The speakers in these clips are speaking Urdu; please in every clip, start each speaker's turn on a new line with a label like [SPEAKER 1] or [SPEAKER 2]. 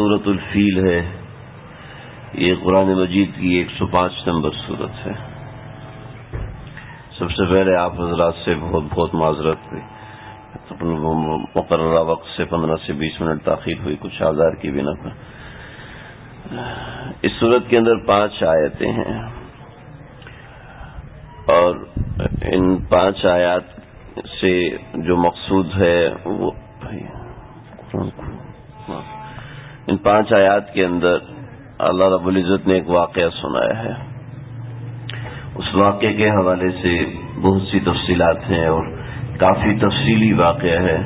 [SPEAKER 1] سورۃ الفیل ہے، یہ قرآن مجید کی 105 نمبر سورت ہے۔ سب سے پہلے آپ حضرات سے بہت بہت معذرت ہوئی، مقررہ وقت سے 15 سے 20 منٹ تاخیر ہوئی کچھ آزار کی بنا پر۔ اس سورت کے اندر 5 آیتیں ہیں اور ان 5 آیات سے جو مقصود ہے وہ ان 5 آیات کے اندر اللہ رب العزت نے ایک واقعہ سنایا ہے۔ اس واقعے کے حوالے سے بہت سی تفصیلات ہیں اور کافی تفصیلی واقعہ ہے،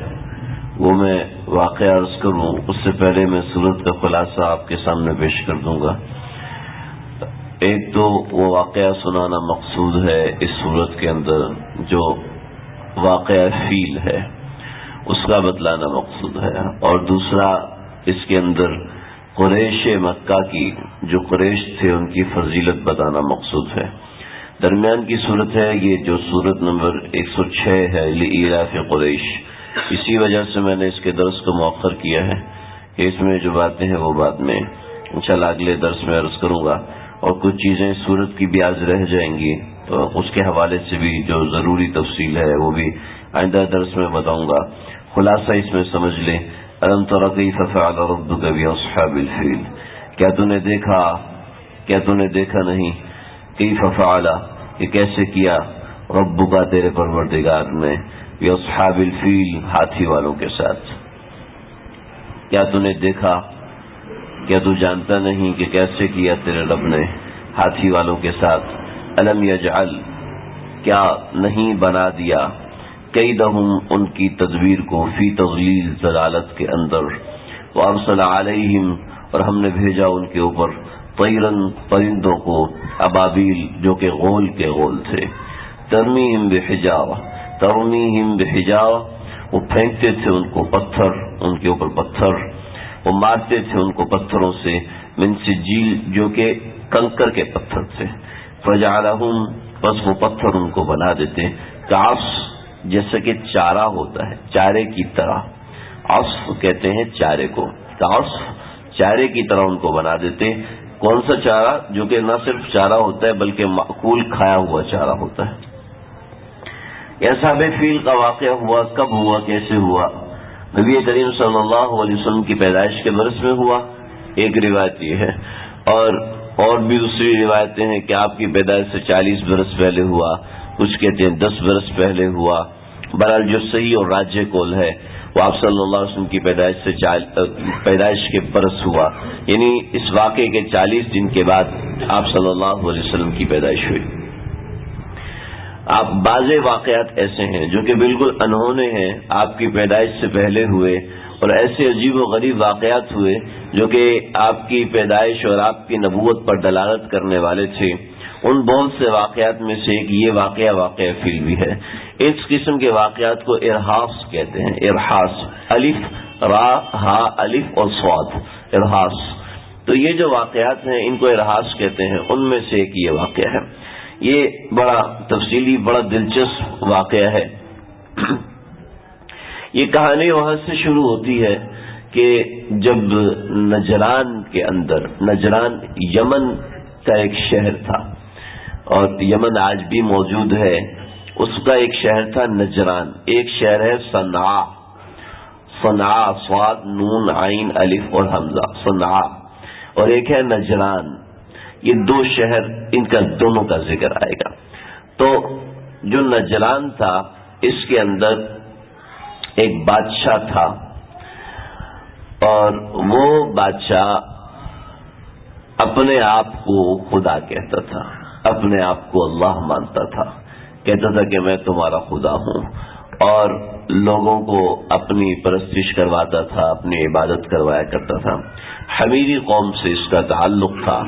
[SPEAKER 1] وہ میں واقعہ عرض کروں اس سے پہلے میں سورت کا خلاصہ آپ کے سامنے پیش کر دوں گا۔ ایک تو وہ واقعہ سنانا مقصود ہے اس سورت کے اندر جو واقعہ فیل ہے اس کا بتلانا مقصود ہے، اور دوسرا اس کے اندر قریش مکہ کی جو قریش تھے ان کی فضیلت بتانا مقصود ہے۔ درمیان کی صورت ہے یہ جو صورت نمبر 106 ہے لإیلاف قریش، اسی وجہ سے میں نے اس کے درس کو مؤخر کیا ہے کہ اس میں جو باتیں ہیں وہ بعد میں انشاءاللہ اگلے درس میں عرض کروں گا، اور کچھ چیزیں صورت کی بھی آج رہ جائیں گی تو اس کے حوالے سے بھی جو ضروری تفصیل ہے وہ بھی آئندہ درس میں بتاؤں گا۔ خلاصہ اس میں سمجھ لیں، الم تر کیف فعل ربک باصحاب الفیل، کیا تو نے دیکھا نہیں، کیف فعل کہ کیسے کیا ربک تیرے پروردگار نے باصحاب الفیل ہاتھی والوں کے ساتھ، کیا تو نے دیکھا، کیا تو جانتا نہیں کہ کیسے کیا تیرے رب نے ہاتھی والوں کے ساتھ، الم یجعل کیا نہیں بنا دیا، کیدہم ان کی تدبیر کو، فی تضلیل ضلالت کے اندر، وارسل علیہم اور ہم نے بھیجا ان کے اوپر طیرن پرندوں کو، ابابیل جو کہ غول کے غول تھے، ترمیہم بحجارہ وہ پھینکتے تھے ان کو پتھر، ان کے اوپر پتھر، وہ مارتے تھے ان کو پتھروں سے، من سجیل جو کہ کنکر کے پتھر تھے، فجعلہم بس وہ پتھر ان کو بنا دیتے کعصف جیسے کہ چارہ ہوتا ہے، چارے کی طرح، عصف کہتے ہیں چارے کو، کعصف چارے کی طرح ان کو بنا دیتے۔ کون سا چارہ؟ جو کہ نہ صرف چارہ ہوتا ہے بلکہ معقول کھایا ہوا چارہ ہوتا ہے۔ اصحاب فیل کا واقعہ ہوا، کب ہوا، کیسے ہوا؟ نبی کریم صلی اللہ علیہ وسلم کی پیدائش کے برس میں ہوا، ایک روایت یہ ہے، اور بھی دوسری روایتیں ہیں کہ آپ کی پیدائش سے 40 برس پہلے ہوا، کچھ کہتے ہیں 10 برس پہلے ہوا۔ بہرحال جو صحیح اور راجح قول ہے وہ آپ صلی اللہ علیہ وسلم کی پیدائش کے برس ہوا، یعنی اس واقعے کے 40 دن کے بعد آپ صلی اللہ علیہ وسلم کی پیدائش ہوئی۔ آپ بعض واقعات ایسے ہیں جو کہ بالکل انہونے ہیں، آپ کی پیدائش سے پہلے ہوئے، اور ایسے عجیب و غریب واقعات ہوئے جو کہ آپ کی پیدائش اور آپ کی نبوت پر دلالت کرنے والے تھے۔ ان بہت سے واقعات میں سے ایک یہ واقعہ فیل بھی ہے۔ اس قسم کے واقعات کو ارحاس کہتے ہیں، ارحاس، الف را ہا الف اور صاد، ارحاس۔ تو یہ جو واقعات ہیں ان کو ارحاس کہتے ہیں، ان میں سے ایک یہ واقعہ ہے۔ یہ بڑا تفصیلی، بڑا دلچسپ واقعہ ہے۔ یہ کہانی وہاں سے شروع ہوتی ہے کہ جب نجران کے اندر، نجران یمن کا ایک شہر تھا، اور یمن آج بھی موجود ہے، اس کا ایک شہر تھا نجران۔ ایک شہر ہے صنعاء، صنعاء صاد نون عین الف اور حمزہ، صنعاء، اور ایک ہے نجران۔ یہ 2 شہر، ان کا دونوں کا ذکر آئے گا۔ تو جو نجران تھا اس کے اندر ایک بادشاہ تھا، اور وہ بادشاہ اپنے آپ کو خدا کہتا تھا، اپنے آپ کو اللہ مانتا تھا، کہتا تھا کہ میں تمہارا خدا ہوں، اور لوگوں کو اپنی پرستش کرواتا تھا، اپنی عبادت کروایا کرتا تھا۔ حمیری قوم سے اس کا تعلق تھا،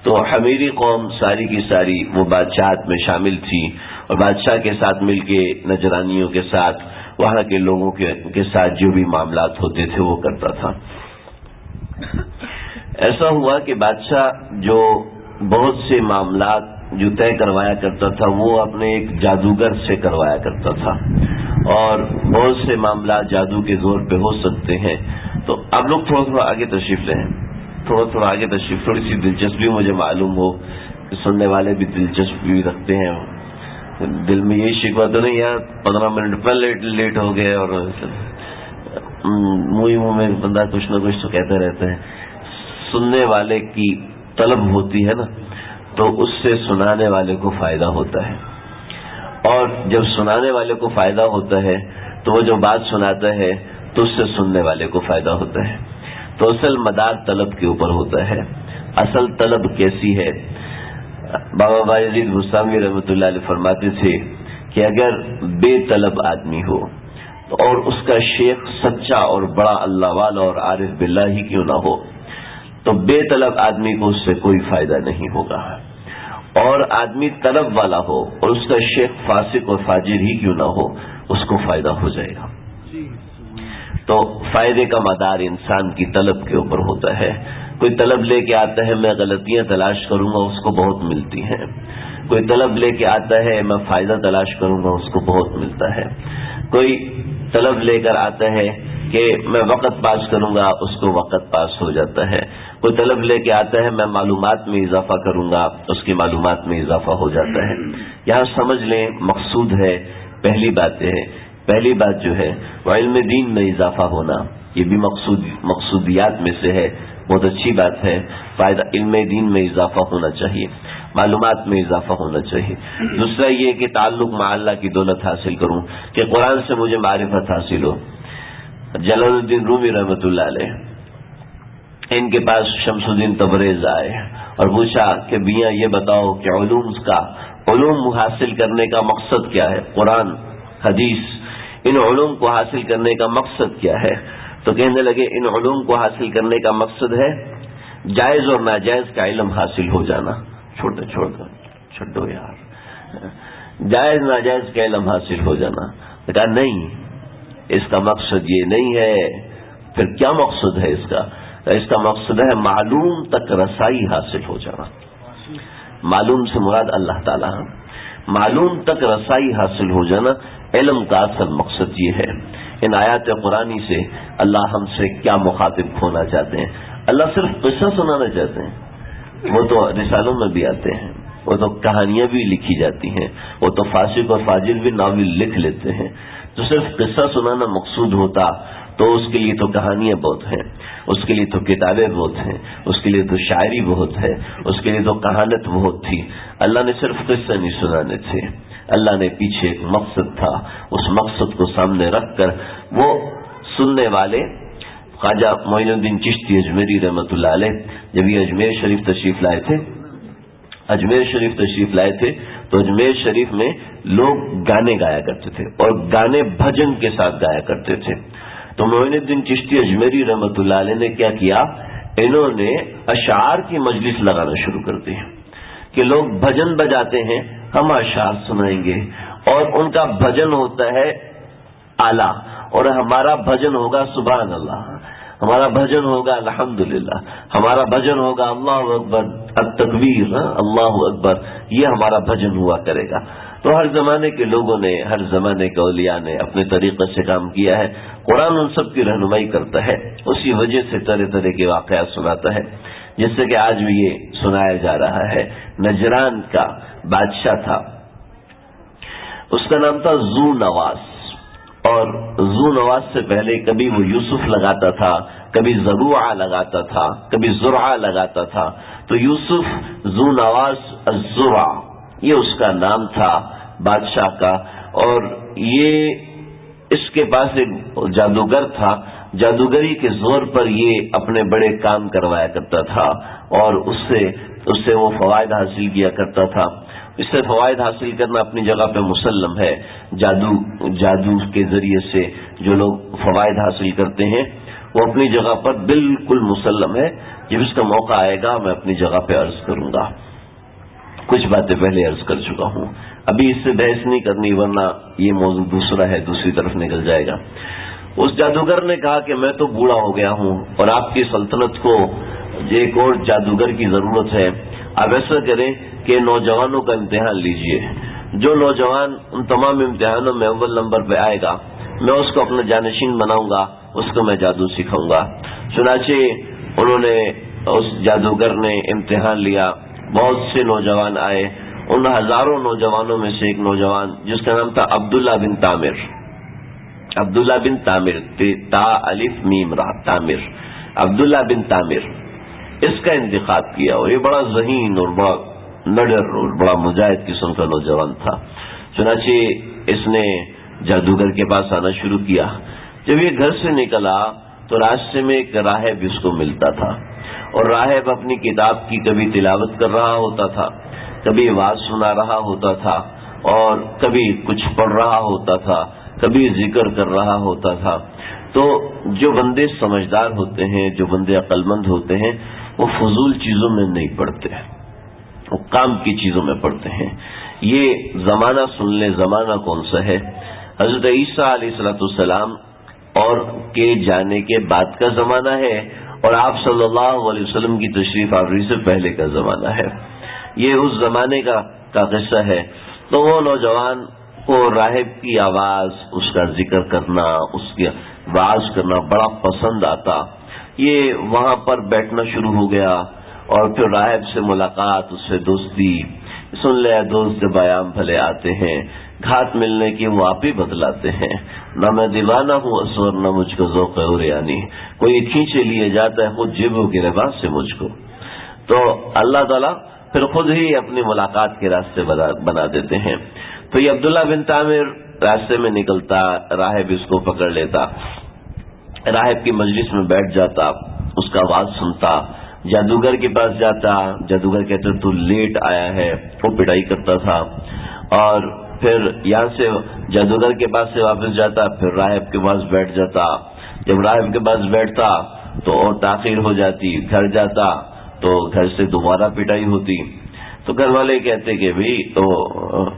[SPEAKER 1] تو حمیری قوم ساری کی ساری وہ بادشاہت میں شامل تھی، اور بادشاہ کے ساتھ مل کے نجرانیوں کے ساتھ، وہاں کے لوگوں کے ساتھ جو بھی معاملات ہوتے تھے وہ کرتا تھا۔ ایسا ہوا کہ بادشاہ جو بہت سے معاملات جو طے کروایا کرتا تھا وہ اپنے ایک جادوگر سے کروایا کرتا تھا، اور بہت سے معاملات جادو کے زور پہ ہو سکتے ہیں، تو آپ لوگ تھوڑا آگے تشریف لیں، تھوڑا آگے تشریف، تھوڑی سی دلچسپی مجھے معلوم ہو، سننے والے بھی دلچسپی رکھتے ہیں، دل میں یہی شکوہ تو نہیں یار 15 منٹ پہلے لیٹ ہو گئے، اور منہ میں بندہ کچھ نہ کچھ تو کہتے رہتے ہیں. سننے والے کی طلب ہوتی ہے نا، تو اس سے سنانے والے کو فائدہ ہوتا ہے، اور جب سنانے والے کو فائدہ ہوتا ہے تو وہ جو بات سناتا ہے تو اس سے سننے والے کو فائدہ ہوتا ہے. تو اصل مدار طلب کے اوپر ہوتا ہے. اصل طلب کیسی ہے؟ بابا باجید بستامی رحمۃ اللہ علیہ فرماتے تھے کہ اگر بے طلب آدمی ہو اور اس کا شیخ سچا اور بڑا اللہ والا اور عارف باللہ ہی کیوں نہ ہو، تو بے طلب آدمی کو اس سے کوئی فائدہ نہیں ہوگا. اور آدمی طلب والا ہو اور اس کا شیخ فاسق اور فاجر ہی کیوں نہ ہو، اس کو فائدہ ہو جائے گا. تو فائدے کا مدار انسان کی طلب کے اوپر ہوتا ہے. کوئی طلب لے کے آتا ہے میں غلطیاں تلاش کروں گا، اس کو بہت ملتی ہیں. کوئی طلب لے کے آتا ہے میں فائدہ تلاش کروں گا، اس کو بہت ملتا ہے. کوئی طلب لے کر آتا ہے کہ میں وقت پاس کروں گا، اس کو وقت پاس ہو جاتا ہے. کوئی طلب لے کے آتا ہے میں معلومات میں اضافہ کروں گا، اس کی معلومات میں اضافہ ہو جاتا ہے. یہاں سمجھ لیں مقصود ہے، پہلی بات جو ہے وہ علم دین میں اضافہ ہونا، یہ بھی مقصودیات میں سے ہے. بہت اچھی بات ہے، فائدہ علم دین میں اضافہ ہونا چاہیے، معلومات میں اضافہ ہونا چاہیے. دوسرا یہ کہ تعلق مع اللہ کی دولت حاصل کروں، کہ قرآن سے مجھے معرفت حاصل ہو. جلال الدین رومی رحمۃ اللہ علیہ، ان کے پاس شمس الدین تبریز آئے اور پوچھا کہ میاں یہ بتاؤ کہ علوم حاصل کرنے کا مقصد کیا ہے؟ قرآن حدیث ان علوم کو حاصل کرنے کا مقصد کیا ہے؟ تو کہنے لگے ان علوم کو حاصل کرنے کا مقصد ہے جائز اور ناجائز کا علم حاصل ہو جانا. چھوڑو یار، جائز ناجائز کا علم حاصل ہو جانا. کہا نہیں، اس کا مقصد یہ نہیں ہے. پھر کیا مقصد ہے اس کا؟ اس کا مقصد ہے معلوم تک رسائی حاصل ہو جانا. معلوم سے مراد اللہ تعالیٰ، معلوم تک رسائی حاصل ہو جانا علم کا اصل مقصد یہ ہے. ان آیات قرآنی سے اللہ ہم سے کیا مخاطب ہونا چاہتے ہیں؟ اللہ صرف قصہ سنانا چاہتے ہیں؟ وہ تو رسالوں میں بھی آتے ہیں، وہ تو کہانیاں بھی لکھی جاتی ہیں، وہ تو فاسق اور فاجر بھی ناول لکھ لیتے ہیں. تو صرف قصہ سنانا مقصود ہوتا تو اس کے لیے تو کہانیاں بہت ہیں، اس کے لیے تو کتابیں بہت ہیں، اس کے لیے تو شاعری بہت ہے، اس کے لیے تو کہانت بہت تھی. اللہ نے صرف قصہ نہیں سنانے تھے، اللہ نے پیچھے ایک مقصد تھا. اس مقصد کو سامنے رکھ کر وہ سننے والے خواجہ معین الدین چشتی اجمیری رحمۃ اللہ علیہ جب یہ اجمیر شریف تشریف لائے تھے تو اجمیر شریف میں لوگ گانے گایا کرتے تھے اور گانے بھجن کے ساتھ گایا کرتے تھے. تو معین الدین چشتی اجمیری رحمۃ اللہ علیہ نے کیا کیا، انہوں نے اشعار کی مجلس لگانا شروع کر دی کہ لوگ بھجن بجاتے ہیں، ہم اشعار سنائیں گے. اور ان کا بھجن ہوتا ہے اعلیٰ، اور ہمارا بھجن ہوگا سبحان اللہ، ہمارا بھجن ہوگا الحمدللہ، ہمارا بھجن ہوگا اللہ اکبر التکبیر، اللہ اکبر، یہ ہمارا بھجن ہوا کرے گا. تو ہر زمانے کے لوگوں نے، ہر زمانے کے اولیاء نے اپنے طریقے سے کام کیا ہے. قرآن ان سب کی رہنمائی کرتا ہے، اسی وجہ سے طرح طرح کے واقعات سناتا ہے. جس سے کہ آج بھی یہ سنایا جا رہا ہے. نجران کا بادشاہ تھا، اس کا نام تھا ذو نواس، اور ذو نواس سے پہلے کبھی وہ یوسف لگاتا تھا، کبھی زروعہ لگاتا تھا، کبھی زرعہ لگاتا تھا. تو یوسف ذو نواس الزرع یہ اس کا نام تھا بادشاہ کا. اور یہ اس کے پاس ایک جادوگر تھا، جادوگری کے زور پر یہ اپنے بڑے کام کروایا کرتا تھا اور اس سے وہ فوائد حاصل کیا کرتا تھا. اس سے فوائد حاصل کرنا اپنی جگہ پہ مسلم ہے. جادو کے ذریعے سے جو لوگ فوائد حاصل کرتے ہیں وہ اپنی جگہ پر بالکل مسلم ہے. جب اس کا موقع آئے گا میں اپنی جگہ پہ عرض کروں گا. کچھ باتیں پہلے عرض کر چکا ہوں، ابھی اس سے بحث نہیں کرنی ورنہ یہ موضوع دوسرا ہے، دوسری طرف نکل جائے گا. اس جادوگر نے کہا کہ میں تو بوڑھا ہو گیا ہوں اور آپ کی سلطنت کو ایک اور جادوگر کی ضرورت ہے. آپ ایسا کریں کہ نوجوانوں کا امتحان لیجئے، جو نوجوان ان تمام امتحانوں میں اول نمبر پہ آئے گا میں اس کو اپنا جانشین بناؤں گا، اس کو میں جادو سکھاؤں گا. چنانچہ انہوں نے اس جادوگر نے امتحان لیا، بہت سے نوجوان آئے، ان ہزاروں نوجوانوں میں سے ایک نوجوان جس کا نام تھا عبداللہ بن تامر، عبداللہ بن تامر، تا الف میم را تامر، عبداللہ بن تامر، اس کا انتخاب کیا، اور یہ بڑا ذہین اور بڑا نڈر اور بڑا مجاہد قسم کا نوجوان تھا۔ چنانچہ اس نے جادوگر کے پاس آنا شروع کیا۔ جب یہ گھر سے نکلا تو راستے میں ایک راہب اس کو ملتا تھا، اور راہب اپنی کتاب کی کبھی تلاوت کر رہا ہوتا تھا، کبھی واعظ سنا رہا ہوتا تھا، اور کبھی کچھ پڑھ رہا ہوتا تھا، کبھی ذکر کر رہا ہوتا تھا۔ تو جو بندے سمجھدار ہوتے ہیں، جو بندے عقل مند ہوتے ہیں، وہ فضول چیزوں میں نہیں پڑتے، وہ کام کی چیزوں میں پڑتے ہیں۔ یہ زمانہ سن لیں، زمانہ کون سا ہے؟ حضرت عیسیٰ علیہ السلام اور کے جانے کے بعد کا زمانہ ہے، اور آپ صلی اللہ علیہ وسلم کی تشریف آوری سے پہلے کا زمانہ ہے۔ یہ اس زمانے کا قصہ ہے۔ تو وہ نوجوان کو راہب کی آواز، اس کا ذکر کرنا، اس کی واعظ کرنا بڑا پسند آتا۔ یہ وہاں پر بیٹھنا شروع ہو گیا، اور پھر راہب سے ملاقات، اس سے دوستی، سن لے دوست جب آیام بھلے آتے ہیں، گھات ملنے کی وہ آپ ہی بتلاتے ہیں، نہ میں دیوانہ ہوں اصور، نہ مجھ کو ذوق عریانی، کوئی کھینچے لیے جاتا ہے خود جیبوں کے لباس سے مجھ کو۔ تو اللہ تعالیٰ پھر خود ہی اپنی ملاقات کے راستے بنا دیتے ہیں۔ تو یہ عبداللہ بن تامر راستے میں نکلتا، راہب اس کو پکڑ لیتا، راہب کی مجلس میں بیٹھ جاتا، اس کا آواز سنتا، جادوگر کے پاس جاتا، جادوگر کہتے تو لیٹ آیا ہے، وہ پٹائی کرتا تھا، اور پھر یہاں سے جادوگر کے پاس سے واپس جاتا، پھر راہب کے پاس بیٹھ جاتا، جب راہب کے پاس بیٹھتا تو اور تاخیر ہو جاتی، گھر جاتا تو گھر سے دوبارہ پٹائی ہوتی۔ تو گھر والے کہتے کہ بھئی، تو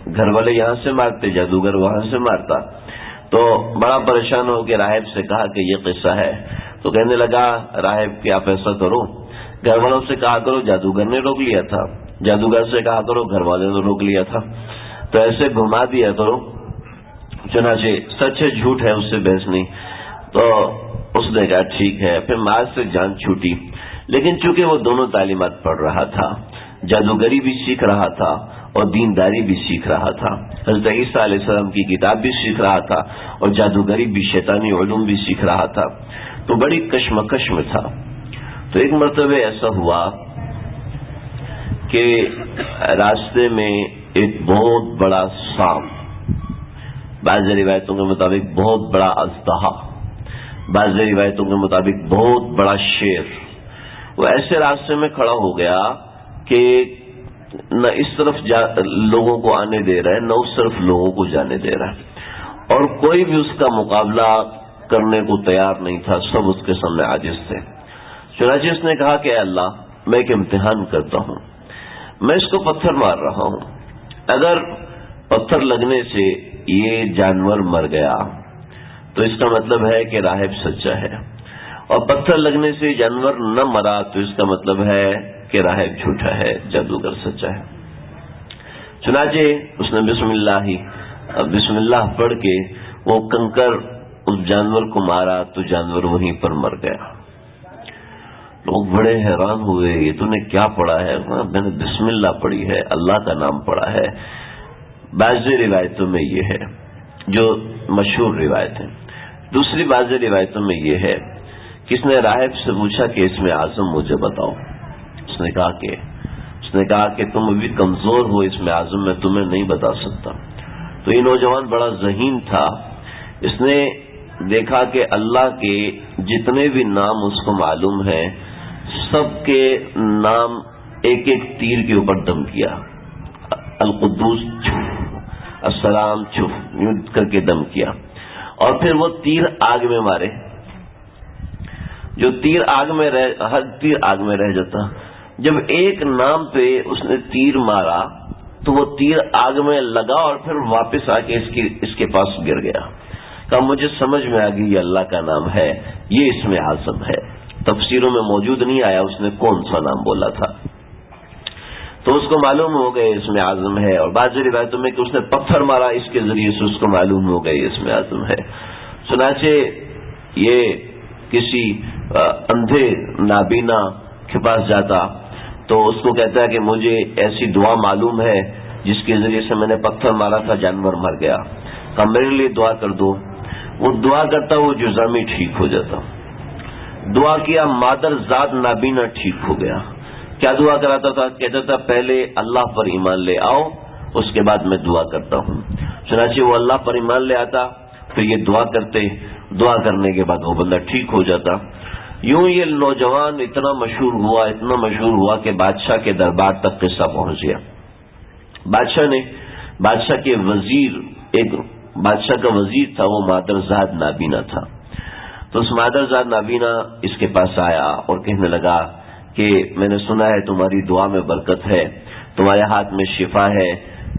[SPEAKER 1] گھر والے یہاں سے مارتے، جادوگر وہاں سے مارتا۔ تو بڑا پریشان ہو کے راہب سے کہا کہ یہ قصہ ہے۔ تو کہنے لگا راہب کہ آپ ایسا کرو، گھر والوں سے کہا کرو جادوگر نے روک لیا تھا، جادوگر سے کہا کرو گھر والوں نے روک لیا تھا، تو ایسے گھما دیا کرو، چنانچہ سچ ہے جھوٹ ہے اس سے بحث نہیں۔ تو اس نے کہا ٹھیک ہے۔ پھر ماں سے جان چھوٹی، لیکن چونکہ وہ دونوں تعلیمات پڑھ رہا تھا، جادوگری بھی سیکھ رہا تھا اور دینداری بھی سیکھ رہا تھا، حضرت عیسیٰ علیہ السلام کی کتاب بھی سیکھ رہا تھا اور جادوگری بھی، شیطانی علوم بھی سیکھ رہا تھا، تو بڑی کشمکش میں تھا۔ تو ایک مرتبہ ایسا ہوا کہ راستے میں ایک بہت بڑا سانپ، بعض روایتوں کے مطابق بہت بڑا اژدہا، بعض روایتوں کے مطابق بہت بڑا شیر، وہ ایسے راستے میں کھڑا ہو گیا کہ نہ اس طرف لوگوں کو آنے دے رہا ہے، نہ اس طرف لوگوں کو جانے دے رہا ہے، اور کوئی بھی اس کا مقابلہ کرنے کو تیار نہیں تھا، سب اس کے سامنے عاجز تھے۔ چنانچہ اس نے کہا کہ اے اللہ، میں ایک امتحان کرتا ہوں، میں اس کو پتھر مار رہا ہوں، اگر پتھر لگنے سے یہ جانور مر گیا تو اس کا مطلب ہے کہ راہب سچا ہے، اور پتھر لگنے سے جانور نہ مرا تو اس کا مطلب ہے کہ راہب جھوٹا ہے، جادوگر سچا ہے۔ چنانچہ اس نے بسم اللہ پڑھ کے وہ کنکر اس جانور کو مارا تو جانور وہیں پر مر گیا۔ لوگ بڑے حیران ہوئے، یہ تو نے کیا پڑھا ہے؟ میں نے بسم اللہ پڑھی ہے، اللہ کا نام پڑھا ہے۔ بعض روایتوں میں یہ ہے، جو مشہور روایت ہے۔ دوسری بعض روایتوں میں یہ ہے کہ اس نے راہب سے پوچھا کہ اس میں اعظم مجھے بتاؤ۔ اس نے کہا کہ تم ابھی کمزور ہو، اس میں اعظم میں تمہیں نہیں بتا سکتا۔ تو یہ نوجوان بڑا ذہین تھا، اس نے دیکھا کہ اللہ کے جتنے بھی نام اس کو معلوم ہیں، سب کے نام ایک ایک تیر کے اوپر دم کیا، القدوس چھف، السلام چھف، یوں کر کے دم کیا، اور پھر وہ تیر آگ میں مارے، جو تیر آگ میں ہر تیر آگ میں رہ جاتا۔ جب ایک نام پہ اس نے تیر مارا تو وہ تیر آگ میں لگا اور پھر واپس آ کے اس کے پاس گر گیا۔ کہا مجھے سمجھ میں آ گئی یہ اللہ کا نام ہے، یہ اسم اعظم ہے۔ تفسیروں میں موجود نہیں آیا اس نے کون سا نام بولا تھا، تو اس کو معلوم ہو گئے اسم اعظم ہے۔ اور بعض روایتوں میں کہ اس نے پتھر مارا، اس کے ذریعے سے اس کو معلوم ہو گئے اسم اعظم ہے۔ چنانچہ یہ کسی اندھے نابینا کے پاس جاتا تو اس کو کہتا ہے کہ مجھے ایسی دعا معلوم ہے جس کے ذریعے سے میں نے پتھر مارا تھا، جانور مر گیا، کہ میرے لیے دعا کر دو. وہ دعا کرتا، وہ جزامی ٹھیک ہو جاتا. دعا کیا، مادر ذات نابینا ٹھیک ہو گیا. کیا دعا کراتا تھا؟ کہتا تھا پہلے اللہ پر ایمان لے آؤ، اس کے بعد میں دعا کرتا ہوں. چنانچہ وہ اللہ پر ایمان لے آتا، پھر یہ دعا کرتے، دعا کرنے کے بعد وہ بندہ ٹھیک ہو جاتا. یوں یہ نوجوان اتنا مشہور ہوا کہ بادشاہ کے دربار تک قصہ پہنچ گیا. بادشاہ کے وزیر، ایک بادشاہ کا وزیر تھا، وہ مادرزاد نابینا تھا. تو اس مادرزاد نابینا اس کے پاس آیا اور کہنے لگا کہ میں نے سنا ہے تمہاری دعا میں برکت ہے، تمہارے ہاتھ میں شفا ہے،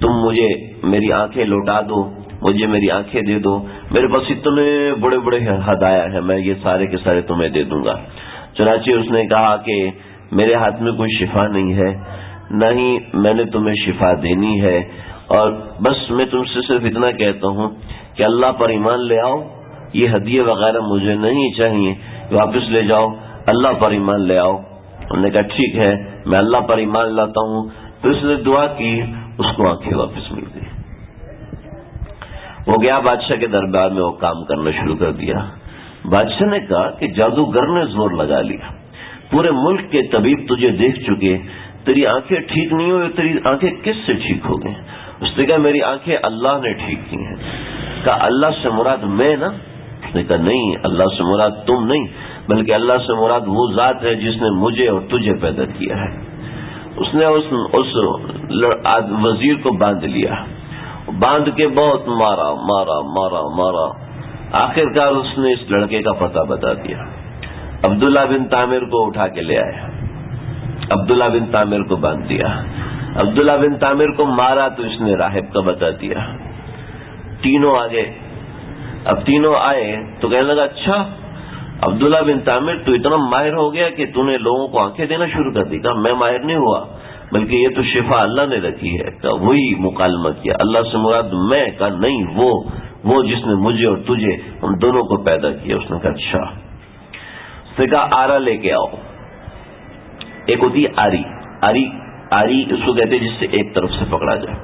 [SPEAKER 1] تم مجھے میری آنکھیں لوٹا دو، مجھے میری آنکھیں دے دو، میرے پاس اتنے بڑے بڑے ہدایا ہیں، میں یہ سارے کے سارے تمہیں دے دوں گا. چنانچہ اس نے کہا کہ میرے ہاتھ میں کوئی شفا نہیں ہے، نہ ہی میں نے تمہیں شفا دینی ہے، اور بس میں تم سے صرف اتنا کہتا ہوں کہ اللہ پر ایمان لے آؤ، یہ ہدیے وغیرہ مجھے نہیں چاہیے، واپس لے جاؤ، اللہ پر ایمان لے آؤ. انہوں نے کہا ٹھیک ہے، میں اللہ پر ایمان لاتا ہوں. پھر اس نے دعا کی، اس کو آنکھیں واپس مل گئی. وہ گیا بادشاہ کے دربار میں، وہ کام کرنا شروع کر دیا. بادشاہ نے کہا کہ جادوگر نے زور لگا لیا، پورے ملک کے طبیب تجھے دیکھ چکے، تیری آنکھیں ٹھیک نہیں ہوئی، تیری آنکھیں کس سے ٹھیک ہو گئی؟ اس نے کہا میری آنکھیں اللہ نے ٹھیک کی ہیں. کہا اللہ سے مراد میں نا؟ اس نے کہا نہیں، اللہ سے مراد تم نہیں، بلکہ اللہ سے مراد وہ ذات ہے جس نے مجھے اور تجھے پیدا کیا ہے. اس نے اس وزیر کو باندھ لیا، باندھ کے بہت مارا. آخرکار اس نے اس لڑکے کا پتہ بتا دیا. عبداللہ بن تامر کو اٹھا کے لے آیا، عبداللہ بن تامر کو باندھ دیا. عبداللہ بن تامر کو مارا تو اس نے راہب کا بتا دیا. تینوں آگے، اب تینوں آئے تو کہنے لگا اچھا عبداللہ بن تامر تو اتنا ماہر ہو گیا کہ تو نے لوگوں کو آنکھیں دینا شروع کر دی. کہا میں ماہر نہیں ہوا، بلکہ یہ تو شفا اللہ نے رکھی ہے. کہا وہی مکالمہ کیا، اللہ سے مراد میں؟ کہا نہیں، وہ جس نے مجھے اور تجھے ہم دونوں کو پیدا کیا. اس نے کہا اچھا. اس نے کہا آرا لے کے آؤ. ایک ہوتی ہے آری اس کو کہتے ہیں جس سے ایک طرف سے پکڑا جائے.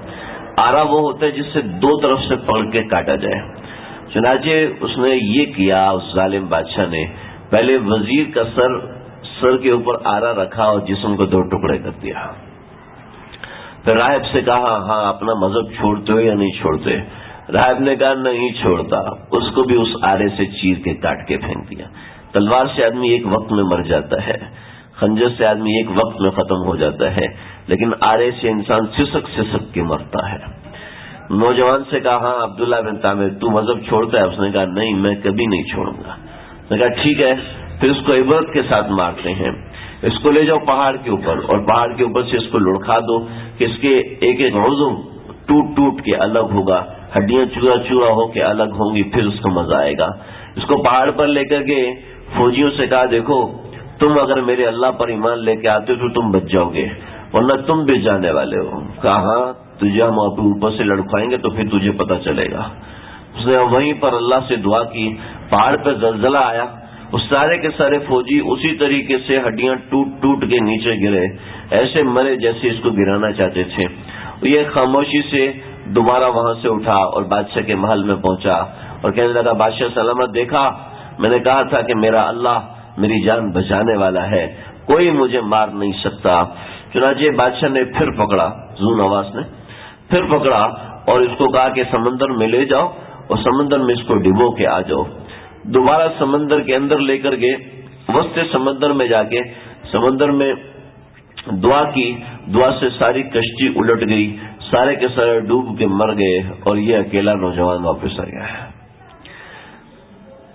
[SPEAKER 1] آرا وہ ہوتا ہے جس سے دو طرف سے پکڑ کے کاٹا جائے. چنانچہ اس نے یہ کیا، اس ظالم بادشاہ نے پہلے وزیر کا سر کے اوپر آرا رکھا اور جسم کو دو ٹکڑے کر دیا. پھر راہب سے کہا ہاں اپنا مذہب چھوڑتے ہو یا نہیں چھوڑتے؟ راہب نے کہا نہیں چھوڑتا. اس کو بھی اس آرے سے چیر کے کاٹ کے پھینک دیا. تلوار سے آدمی ایک وقت میں مر جاتا ہے، خنجر سے آدمی ایک وقت میں ختم ہو جاتا ہے، لیکن آرے سے انسان سسک کے مرتا ہے. نوجوان سے کہا ہاں عبداللہ بن تامر تو مذہب چھوڑتا ہے؟ اس نے کہا نہیں، میں کبھی نہیں چھوڑوں گا. اس نے کہا ٹھیک ہے. پھر اس کو عبرت کے ساتھ مارتے ہیں. اس کو لے جاؤ پہاڑ کے اوپر، اور پہاڑ کے اوپر سے اس کو لڑکھا دو کہ اس کے ایک ایک عضو ٹوٹ کے الگ ہوگا، ہڈیاں چورا ہو کے الگ ہوں گی، پھر اس کو مزہ آئے گا. اس کو پہاڑ پر لے کر کے فوجیوں سے کہا دیکھو تم اگر میرے اللہ پر ایمان لے کے آتے تو تم بچ جاؤ گے، ورنہ تم بھی جانے والے ہو. کہا ہاں تجھے ہم اوپر سے لڑکھائیں گے تو پھر تجھے پتہ چلے گا. اس نے وہیں پر اللہ سے دعا کی، پہاڑ پہ زلزلہ آیا، اس سارے کے سارے فوجی اسی طریقے سے ہڈیاں ٹوٹ کے نیچے گرے، ایسے مرے جیسے اس کو گرانا چاہتے تھے. یہ خاموشی سے دوبارہ وہاں سے اٹھا اور بادشاہ کے محل میں پہنچا اور کہنے لگا بادشاہ سلامت، دیکھا میں نے کہا تھا کہ میرا اللہ میری جان بچانے والا ہے، کوئی مجھے مار نہیں سکتا. چنانچہ بادشاہ نے پھر پکڑا، ذو نواس نے پھر پکڑا اور اس کو کہا کہ سمندر میں لے جاؤ اور سمندر میں اس کو ڈبو کے آ جاؤ. دوبارہ سمندر کے اندر لے کر گئے، وسط سمندر میں جا کے سمندر میں دعا کی، دعا سے ساری کشتی الٹ گئی، سارے کے سارے ڈوب کے مر گئے اور یہ اکیلا نوجوان واپس آ گیا ہے.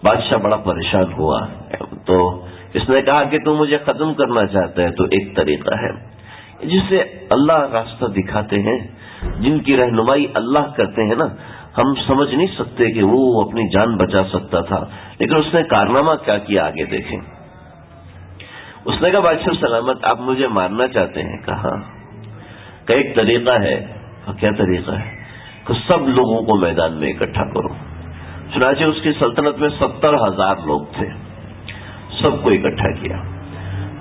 [SPEAKER 1] بادشاہ بڑا پریشان ہوا تو اس نے کہا کہ تم مجھے ختم کرنا چاہتا ہے تو ایک طریقہ ہے جس سے اللہ راستہ دکھاتے ہیں، جن کی رہنمائی اللہ کرتے ہیں نا، ہم سمجھ نہیں سکتے کہ وہ اپنی جان بچا سکتا تھا، لیکن اس نے کارنامہ کیا کیا آگے دیکھیں. اس نے کہا بادشاہ سلامت آپ مجھے مارنا چاہتے ہیں؟ کہا کہ ایک طریقہ ہے. کیا طریقہ ہے؟ کہ سب لوگوں کو میدان میں اکٹھا کرو. چنانچہ اس کی سلطنت میں 70,000 لوگ تھے. سب کو اکٹھا کیا،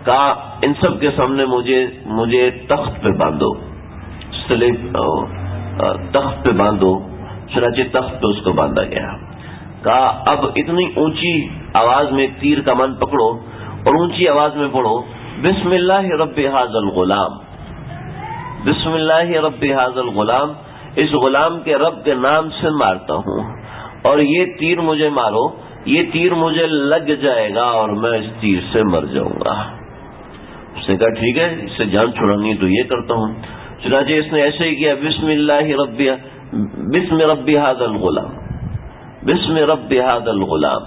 [SPEAKER 1] کہا ان سب کے سامنے مجھے تخت پہ باندھو، تخت پہ باندھو۔ چنانچہ تخت پہ اس کو باندھا گیا۔ کہا اب اتنی اونچی آواز میں تیر کمان پکڑو اور اونچی آواز میں پڑھو بسم اللہ رب ھذا الغلام، بسم اللہ رب ھذا الغلام، اس غلام کے رب کے نام سے مارتا ہوں، اور یہ تیر مجھے مارو، یہ تیر مجھے لگ جائے گا اور میں اس تیر سے مر جاؤں گا۔ اس نے کہا ٹھیک ہے، اس سے جان چھڑانی تو یہ کرتا ہوں۔ چنانچہ اس نے ایسے ہی کیا، بسم رب ھذا الغلام، بسم رب ھذا الغلام،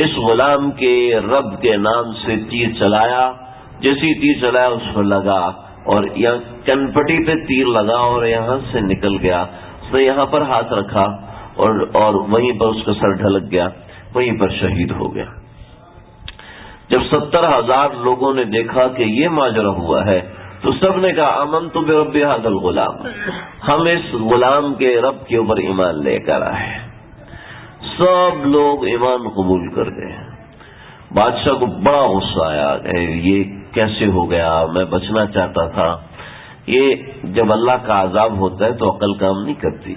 [SPEAKER 1] اس غلام کے رب کے نام سے تیر چلایا۔ جیسی تیر چلایا اس پر لگا، اور یہاں کنپٹی پہ تیر لگا اور یہاں سے نکل گیا۔ اس نے یہاں پر ہاتھ رکھا اور وہیں پر اس کا سر ڈھلک گیا، وہیں پر شہید ہو گیا۔ جب 70,000 لوگوں نے دیکھا کہ یہ ماجرا ہوا ہے تو سب نے کہا آمنت برب ھذا الغلام، ہم اس غلام کے رب کے اوپر ایمان لے کر آئے۔ سب لوگ ایمان قبول کر گئے۔ بادشاہ کو بڑا غصہ آیا کہ یہ کیسے ہو گیا، میں بچنا چاہتا تھا۔ یہ جب اللہ کا عذاب ہوتا ہے تو عقل کام نہیں کرتی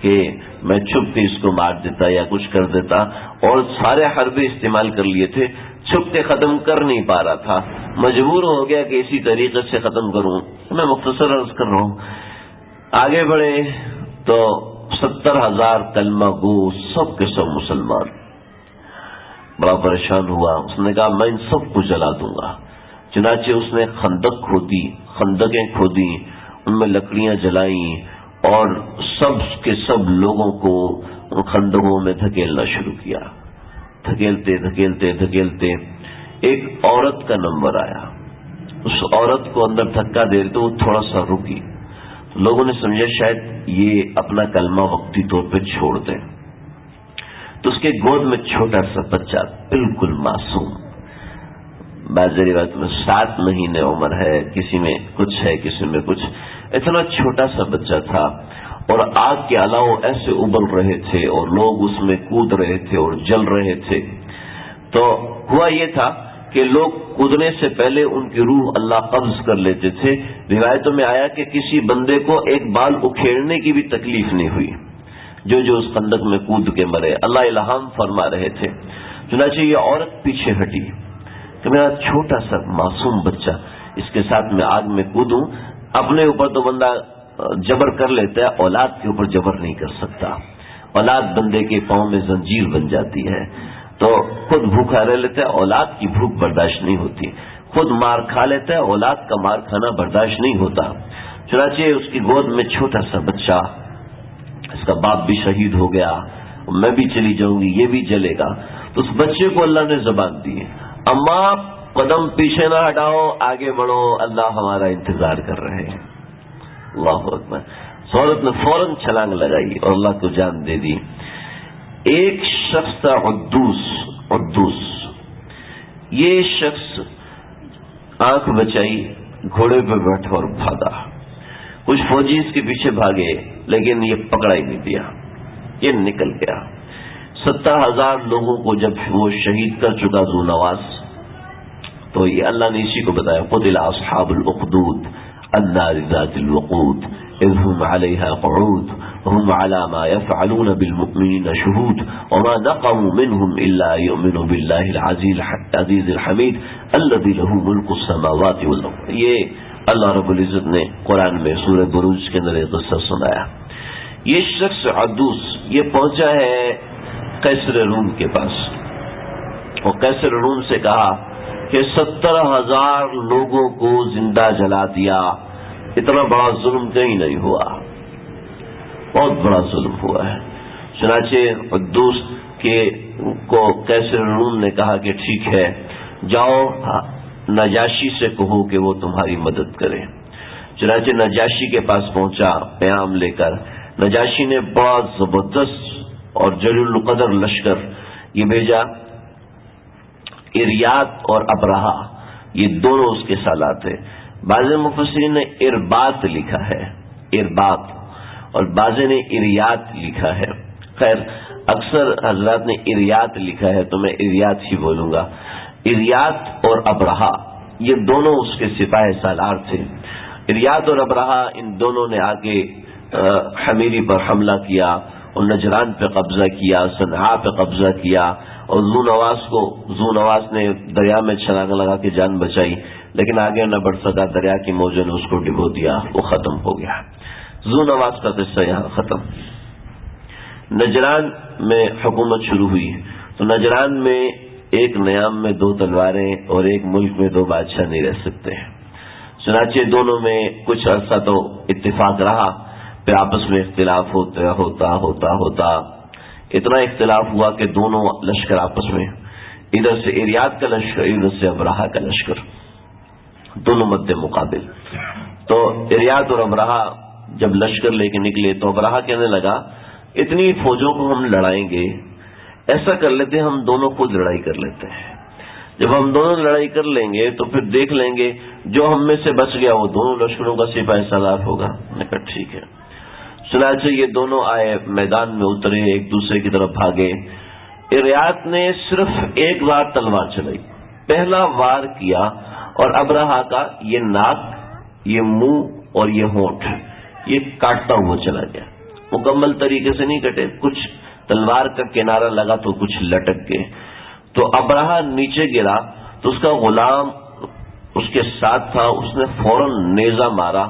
[SPEAKER 1] کہ میں چھپ کے اس کو مار دیتا یا کچھ کر دیتا، اور سارے حربے استعمال کر لیے تھے، چھپ کے ختم کر نہیں پا رہا تھا، مجبور ہو گیا کہ اسی طریقے سے ختم کروں۔ میں مختصر عرض کر رہا ہوں۔ آگے بڑھے تو 70,000 کلمہ گو سب کے سب مسلمان۔ بڑا پریشان ہوا، اس نے کہا میں ان سب کو جلا دوں گا۔ چنانچہ اس نے خندق کھودی، خندقیں کھودی، ان میں لکڑیاں جلائیں اور سب کے سب لوگوں کو ان خندقوں میں دھکیلنا شروع کیا۔ دھکیلتے دھکیلتے دھکیلتے ایک عورت کا نمبر آیا، اس عورت کو اندر دھکا دے تو وہ تھوڑا سا رکی۔ لوگوں نے سمجھا شاید یہ اپنا کلمہ وقتی طور پہ چھوڑ دیں، تو اس کے گود میں چھوٹا سا بچہ بالکل معصوم، بعض روایت میں 7 مہینے عمر ہے، کسی میں کچھ ہے کسی میں کچھ، اتنا چھوٹا سا بچہ تھا، اور آگ کے علاوہ ایسے ابل رہے تھے اور لوگ اس میں کود رہے تھے اور جل رہے تھے۔ تو ہوا یہ تھا کہ لوگ کودنے سے پہلے ان کی روح اللہ قبض کر لیتے تھے۔ روایتوں میں آیا کہ کسی بندے کو ایک بال اکھیڑنے کی بھی تکلیف نہیں ہوئی، جو اس خندق میں کود کے مرے، اللہ الہام فرما رہے تھے۔ چنانچہ یہ عورت پیچھے ہٹی کہ میرا چھوٹا سا معصوم بچہ، اس کے ساتھ میں آگ میں کودوں، اپنے اوپر تو بندہ جبر کر لیتا ہے، اولاد کے اوپر جبر نہیں کر سکتا۔ اولاد بندے کے پاؤں میں زنجیر بن جاتی ہے، تو خود بھوکا رہ لیتا ہے، اولاد کی بھوک برداشت نہیں ہوتی، خود مار کھا لیتا ہے، اولاد کا مار کھانا برداشت نہیں ہوتا۔ چنانچہ اس کی گود میں چھوٹا سا بچہ، اس کا باپ بھی شہید ہو گیا، میں بھی چلی جاؤں گی، یہ بھی جلے گا۔ تو اس بچے کو اللہ نے زبان دی، اماں قدم پیچھے نہ ہٹاؤ، آگے بڑھو، اللہ ہمارا انتظار کر رہے ہیں۔ اللہ اکبر۔ عورت نے فوراً چھلانگ لگائی اور اللہ کو جان دے دی۔ ایک شخص تھا عدوس، یہ شخص آنکھ بچائی، گھوڑے پہ بیٹھا اور بھاگا۔ کچھ فوجی اس کے پیچھے بھاگے لیکن یہ پکڑا ہی نہیں دیا، یہ نکل گیا۔ 70,000 لوگوں کو جب وہ شہید کر چکا ذو نواس، تو یہ اللہ نے اسی کو بتایا، قتل اصحاب الاخدود النار ذات الوقود اذ هم عليها قعود وهم على ما يفعلون بالمؤمنين شهود وما نقموا منهم الا يؤمنوا بالله العزيز الحميد الذي له ملك السماوات والارض۔ یہ اللہ رب العزت نے قرآن میں سورہ بروج کے اندر ایک قصہ سنایا۔ یہ شخص عدوس یہ پہنچا ہے قیصر روم کے پاس، اور قیصر روم سے کہا کہ 70,000 لوگوں کو زندہ جلا دیا، اتنا بڑا ظلم کہیں نہیں ہوا، بہت بڑا ظلم ہوا ہے۔ چنانچہ عدوس کو قیصر روم نے کہا کہ ٹھیک ہے، جاؤ نجاشی سے کہو کہ وہ تمہاری مدد کرے۔ چنانچہ نجاشی کے پاس پہنچا پیغام لے کر۔ نجاشی نے بڑا زبردست اور جلیل القدر لشکر یہ بھیجا، اریات اور ابرہا یہ دونوں اس کے سالات ہیں۔ بعض مفسرین نے اربات لکھا ہے، اربات، اور بعض نے اریات لکھا ہے۔ خیر اکثر حضرات نے اریات لکھا ہے تو میں اریات ہی بولوں گا۔ اریات اور ابرہا یہ دونوں اس کے سپاہ سالار تھے. اریات اور ابرہا ان دونوں نے آ کے حمیری پر حملہ کیا اور نجران پہ قبضہ کیا، صنعاء پہ قبضہ کیا، اور ذو نواس نے دریا میں چھلانگ لگا کے جان بچائی، لیکن آگے نہ بڑھ سکا، دریا کی موجوں نے اس کو ڈبو دیا، وہ ختم ہو گیا. ذو نواس کا قصہ یہاں ختم. نجران میں حکومت شروع ہوئی تو نجران میں ایک نیام میں 2 تلواریں اور ایک ملک میں 2 بادشاہ نہیں رہ سکتے. چنانچہ دونوں میں کچھ عرصہ تو اتفاق رہا، پھر آپس میں اختلاف ہوتا اتنا اختلاف ہوا کہ دونوں لشکر آپس میں، ادھر سے اریات کا لشکر، ادھر سے ابرہا کا لشکر، دونوں مد مقابل. تو اریات اور ابرہا جب لشکر لے کے نکلے تو ابرہا کہنے لگا اتنی فوجوں کو ہم لڑائیں گے، ایسا کر لیتے ہم دونوں خود لڑائی کر لیتے ہیں. جب ہم دونوں لڑائی کر لیں گے تو پھر دیکھ لیں گے جو ہم میں سے بچ گیا وہ دونوں لشکروں کا سپاہ سالار ہوگا. میں نے کہا ٹھیک ہے. چنانچہ یہ دونوں آئے، میدان میں اترے، ایک دوسرے کی طرف بھاگے. اریات نے صرف ایک بار تلوار چلائی، پہلا وار کیا، اور ابرہا کا یہ ناک، یہ منہ اور یہ ہونٹ یہ کاٹتا ہوا چلا گیا. مکمل طریقے سے نہیں کٹے، کچھ تلوار کا کنارہ لگا تو کچھ لٹک گئے. تو ابرہا نیچے گرا تو اس کا غلام اس کے ساتھ تھا، اس نے فوراً نیزہ مارا.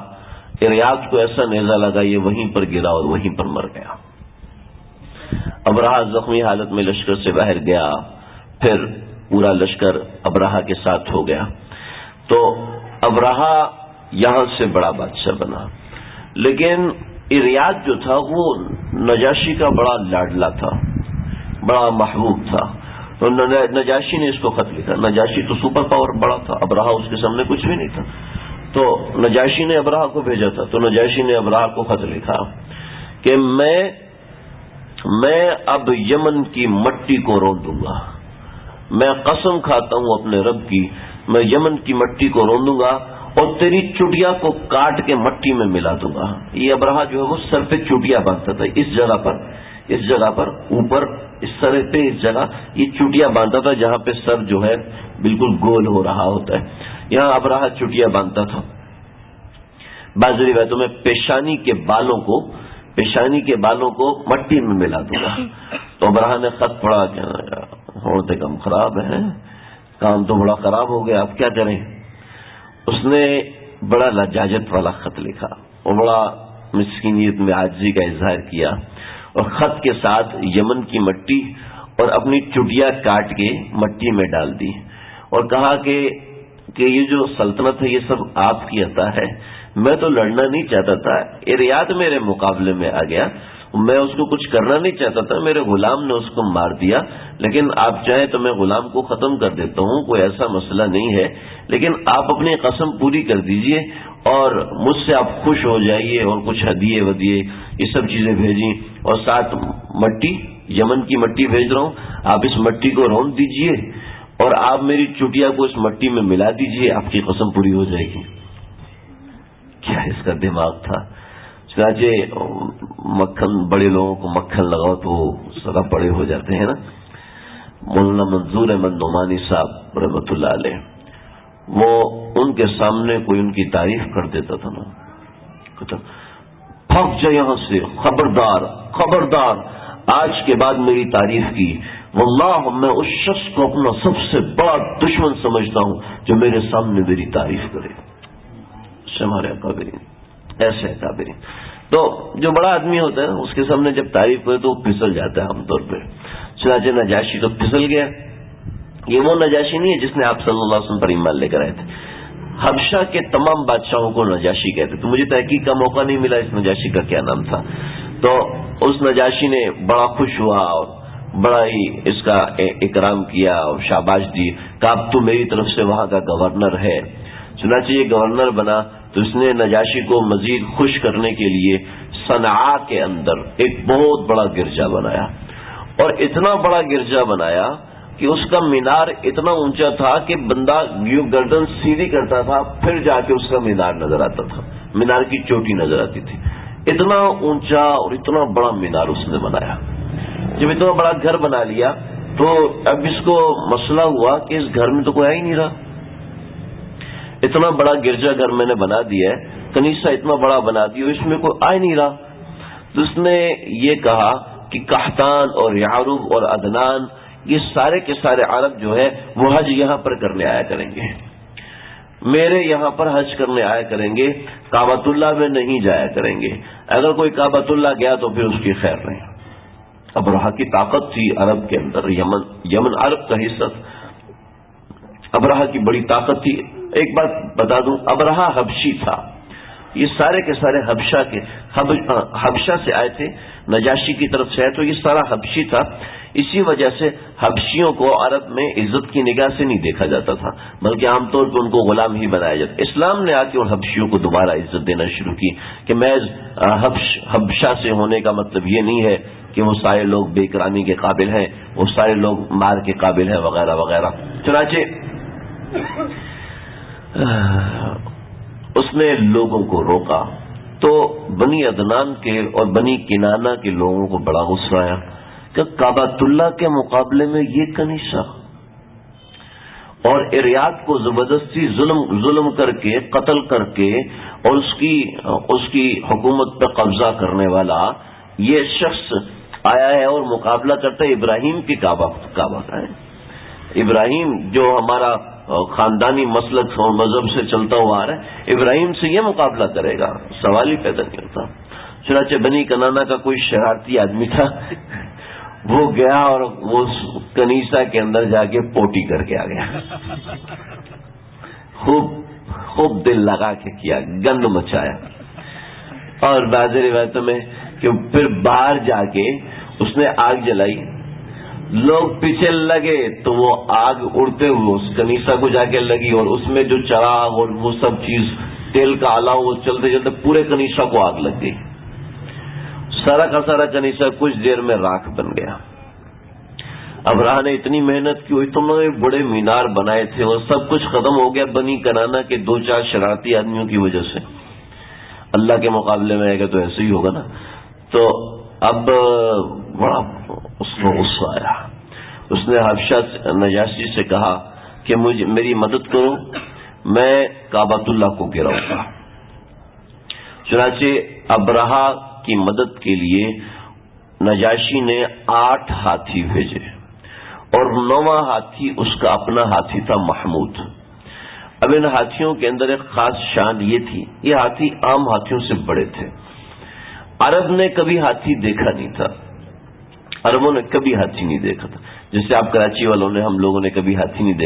[SPEAKER 1] اریات کو ایسا نیزہ لگا یہ وہیں پر گرا اور وہیں پر مر گیا. ابرہا زخمی حالت میں لشکر سے باہر گیا، پھر پورا لشکر ابرہا کے ساتھ ہو گیا. تو ابرہا یہاں سے بڑا بادشاہ بنا، لیکن اریات جو تھا وہ نجاشی کا بڑا لاڈلا تھا، بڑا محبوب تھا. تو نجاشی نے اس کو خط لکھا. نجاشی تو سپر پاور بڑا تھا، ابرہا اس کے سامنے کچھ بھی نہیں تھا. تو نجاشی نے ابرہا کو بھیجا تھا. تو نجاشی نے ابرہا کو خط لکھا کہ میں اب یمن کی مٹی کو رون دوں گا. میں قسم کھاتا ہوں اپنے رب کی، میں یمن کی مٹی کو رون دوں گا اور تیری چٹیا کو کاٹ کے مٹی میں ملا دوں گا. یہ ابرہا جو ہے وہ سر پہ چٹیا باندھتا تھا، اس جگہ پر اوپر اس سر پہ اس جگہ یہ چٹیا باندھتا تھا جہاں پہ سر جو ہے بالکل گول ہو رہا ہوتا ہے، یہاں ابرہا چٹیا باندھتا تھا. بعض روایتوں میں پیشانی کے بالوں کو مٹی میں ملا دوں گا. تو ابرہا نے خط پڑھا کہ ہوتے کم خراب ہے، کام تو بڑا خراب ہو گیا، اب کیا کریں. اس نے بڑا لجاجت والا خط لکھا اور بڑا مسکینیت میں عاجزی کا اظہار کیا، اور خط کے ساتھ یمن کی مٹی اور اپنی چٹیا کاٹ کے مٹی میں ڈال دی، اور کہا کہ یہ جو سلطنت ہے یہ سب آپ کی عطا ہے، میں تو لڑنا نہیں چاہتا تھا، اریات میرے مقابلے میں آ گیا، میں اس کو کچھ کرنا نہیں چاہتا تھا، میرے غلام نے اس کو مار دیا، لیکن آپ چاہیں تو میں غلام کو ختم کر دیتا ہوں، کوئی ایسا مسئلہ نہیں ہے، لیکن آپ اپنی قسم پوری کر دیجئے اور مجھ سے آپ خوش ہو جائیے، اور کچھ ہدیے ودیے یہ سب چیزیں بھیجیں، اور ساتھ مٹی، یمن کی مٹی بھیج رہا ہوں، آپ اس مٹی کو رون دیجئے اور آپ میری چٹیا کو اس مٹی میں ملا دیجئے، آپ کی قسم پوری ہو جائے گی. کیا اس کا دماغ تھا. چنانچہ مکھن، بڑے لوگوں کو مکھن لگاؤ تو سدا بڑے ہو جاتے ہیں نا. مولانا منظور احمد نعمانی صاحب رحمۃ اللہ علیہ، وہ ان کے سامنے کوئی ان کی تعریف کر دیتا تھا نا، کہتا بھاگ جا یہاں سے، خبردار آج کے بعد میری تعریف کی، واللہ میں اس شخص کو اپنا سب سے بڑا دشمن سمجھتا ہوں جو میرے سامنے میری تعریف کرے. ہمارے اکابرین ایسے اکابرین تو جو بڑا آدمی ہوتا ہے اس کے سامنے جب تعریف کرے تو وہ پھسل جاتا ہے عام طور پہ. چنانچہ نجاشی تو پھسل گیا. یہ وہ نجاشی نہیں ہے جس نے آپ صلی اللہ علیہ وسلم پر ایمان لے کر آئے تھے. حبشہ کے تمام بادشاہوں کو نجاشی کہتے تو مجھے تحقیق کا موقع نہیں ملا اس نجاشی کا کیا نام تھا. تو اس نجاشی نے بڑا خوش ہوا اور بڑا ہی اس کا اکرام کیا اور شاباش دی، کہ اب تو میری طرف سے وہاں کا گورنر ہے. چنانچہ یہ گورنر بنا تو اس نے نجاشی کو مزید خوش کرنے کے لیے صنعاء کے اندر ایک بہت بڑا گرجا بنایا، اور اتنا بڑا گرجا بنایا کہ اس کا مینار اتنا اونچا تھا کہ بندہ یوں گردن سیدھی کرتا تھا پھر جا کے اس کا مینار نظر آتا تھا، مینار کی چوٹی نظر آتی تھی. اتنا اونچا اور اتنا بڑا مینار اس نے بنایا. جب اتنا بڑا گھر بنا لیا تو اب اس کو مسئلہ ہوا کہ اس گھر میں تو کوئی آ ہی نہیں رہا، اتنا بڑا گرجا گھر میں نے بنا دیا ہے، کنیسہ اتنا بڑا بنا دیا، اس میں کوئی آ ہی نہیں رہا۔ تو اس نے یہ کہا کہ قحطان اور یعرب اور عدنان یہ سارے کے سارے عرب جو ہے وہ حج یہاں پر کرنے آیا کریں گے، میرے یہاں پر حج کرنے آیا کریں گے، کعبۃ اللہ میں نہیں جایا کریں گے، اگر کوئی کعبۃ اللہ گیا تو پھر اس کی خیر نہیں۔ ابرہہ کی طاقت تھی عرب کے اندر، یمن عرب کا حصہ تھا، ابرہہ کی بڑی طاقت تھی۔ ایک بات بتا دوں، ابرہہ حبشی تھا، یہ سارے کے سارے حبشہ سے آئے تھے، نجاشی کی طرف سے آئے، تو یہ سارا حبشی تھا۔ اسی وجہ سے حبشیوں کو عرب میں عزت کی نگاہ سے نہیں دیکھا جاتا تھا، بلکہ عام طور پہ ان کو غلام ہی بنایا جاتا۔ اسلام نے آ کے ان حبشیوں کو دوبارہ عزت دینا شروع کی کہ محض حبشہ سے ہونے کا مطلب یہ نہیں ہے کہ وہ سارے لوگ بے اکرامی کے قابل ہیں، وہ سارے لوگ مار کے قابل ہیں وغیرہ وغیرہ۔ چنانچہ اس نے لوگوں کو روکا تو بنی عدنان کے اور بنی کنانہ کے لوگوں کو بڑا غصہ آیا کہ کعبۃ اللہ کے مقابلے میں یہ کنیسہ، اور ارریات کو زبردستی ظلم کر کے قتل کر کے اور اس کی حکومت پہ قبضہ کرنے والا یہ شخص آیا ہے اور مقابلہ کرتا ہے ابراہیم کے کعبہ کا ہے۔ ابراہیم جو ہمارا خاندانی مسلک اور مذہب سے چلتا ہوا آ رہا ہے، ابراہیم سے یہ مقابلہ کرے گا، سوال ہی پیدا نہیں ہوتا۔ چنانچہ بنی کنانہ کا کوئی شرارتی آدمی تھا، وہ گیا اور وہ کنیسہ کے اندر جا کے پوٹی کر کے آ گیا، خوب دل لگا کے کیا، گند مچایا۔ اور بعض روایتوں میں کہ پھر باہر جا کے اس نے آگ جلائی، لوگ پیچھے لگے تو وہ آگ اڑتے ہوئے اس کنیسہ کو جا کے لگی، اور اس میں جو چراغ اور وہ سب چیز تیل کا آلہ وہ چلتے چلتے پورے کنیسہ کو آگ لگ گئی، سارا کا سارا کنیسہ کچھ دیر میں راکھ بن گیا۔ ابراہ نے اتنی محنت کی، اتنے بڑے مینار بنائے تھے، اور سب کچھ ختم ہو گیا بنی کنانہ کے دو چار شرارتی آدمیوں کی وجہ سے۔ اللہ کے مقابلے میں آئے گا تو ایسے ہی ہوگا نا۔ تو اب بڑا اس کو غصہ آیا، اس نے حبشہ نجاشی سے کہا کہ میری مدد کرو، میں کعبۃ اللہ کو گراؤں گا۔ چنانچہ ابرہہ کی مدد کے لیے نجاشی نے 8 ہاتھی بھیجے، اور 9واں ہاتھی اس کا اپنا ہاتھی تھا محمود۔ اب ان ہاتھیوں کے اندر ایک خاص شان یہ تھی، یہ ہاتھی عام ہاتھیوں سے بڑے تھے، عرب نے کبھی ہاتھی دیکھا نہیں تھا، عربوں نے کبھی ہاتھی نہیں دیکھا تھا، جیسے آپ کراچی والوں نے، ہم لوگوں نے کبھی ہاتھی نہیں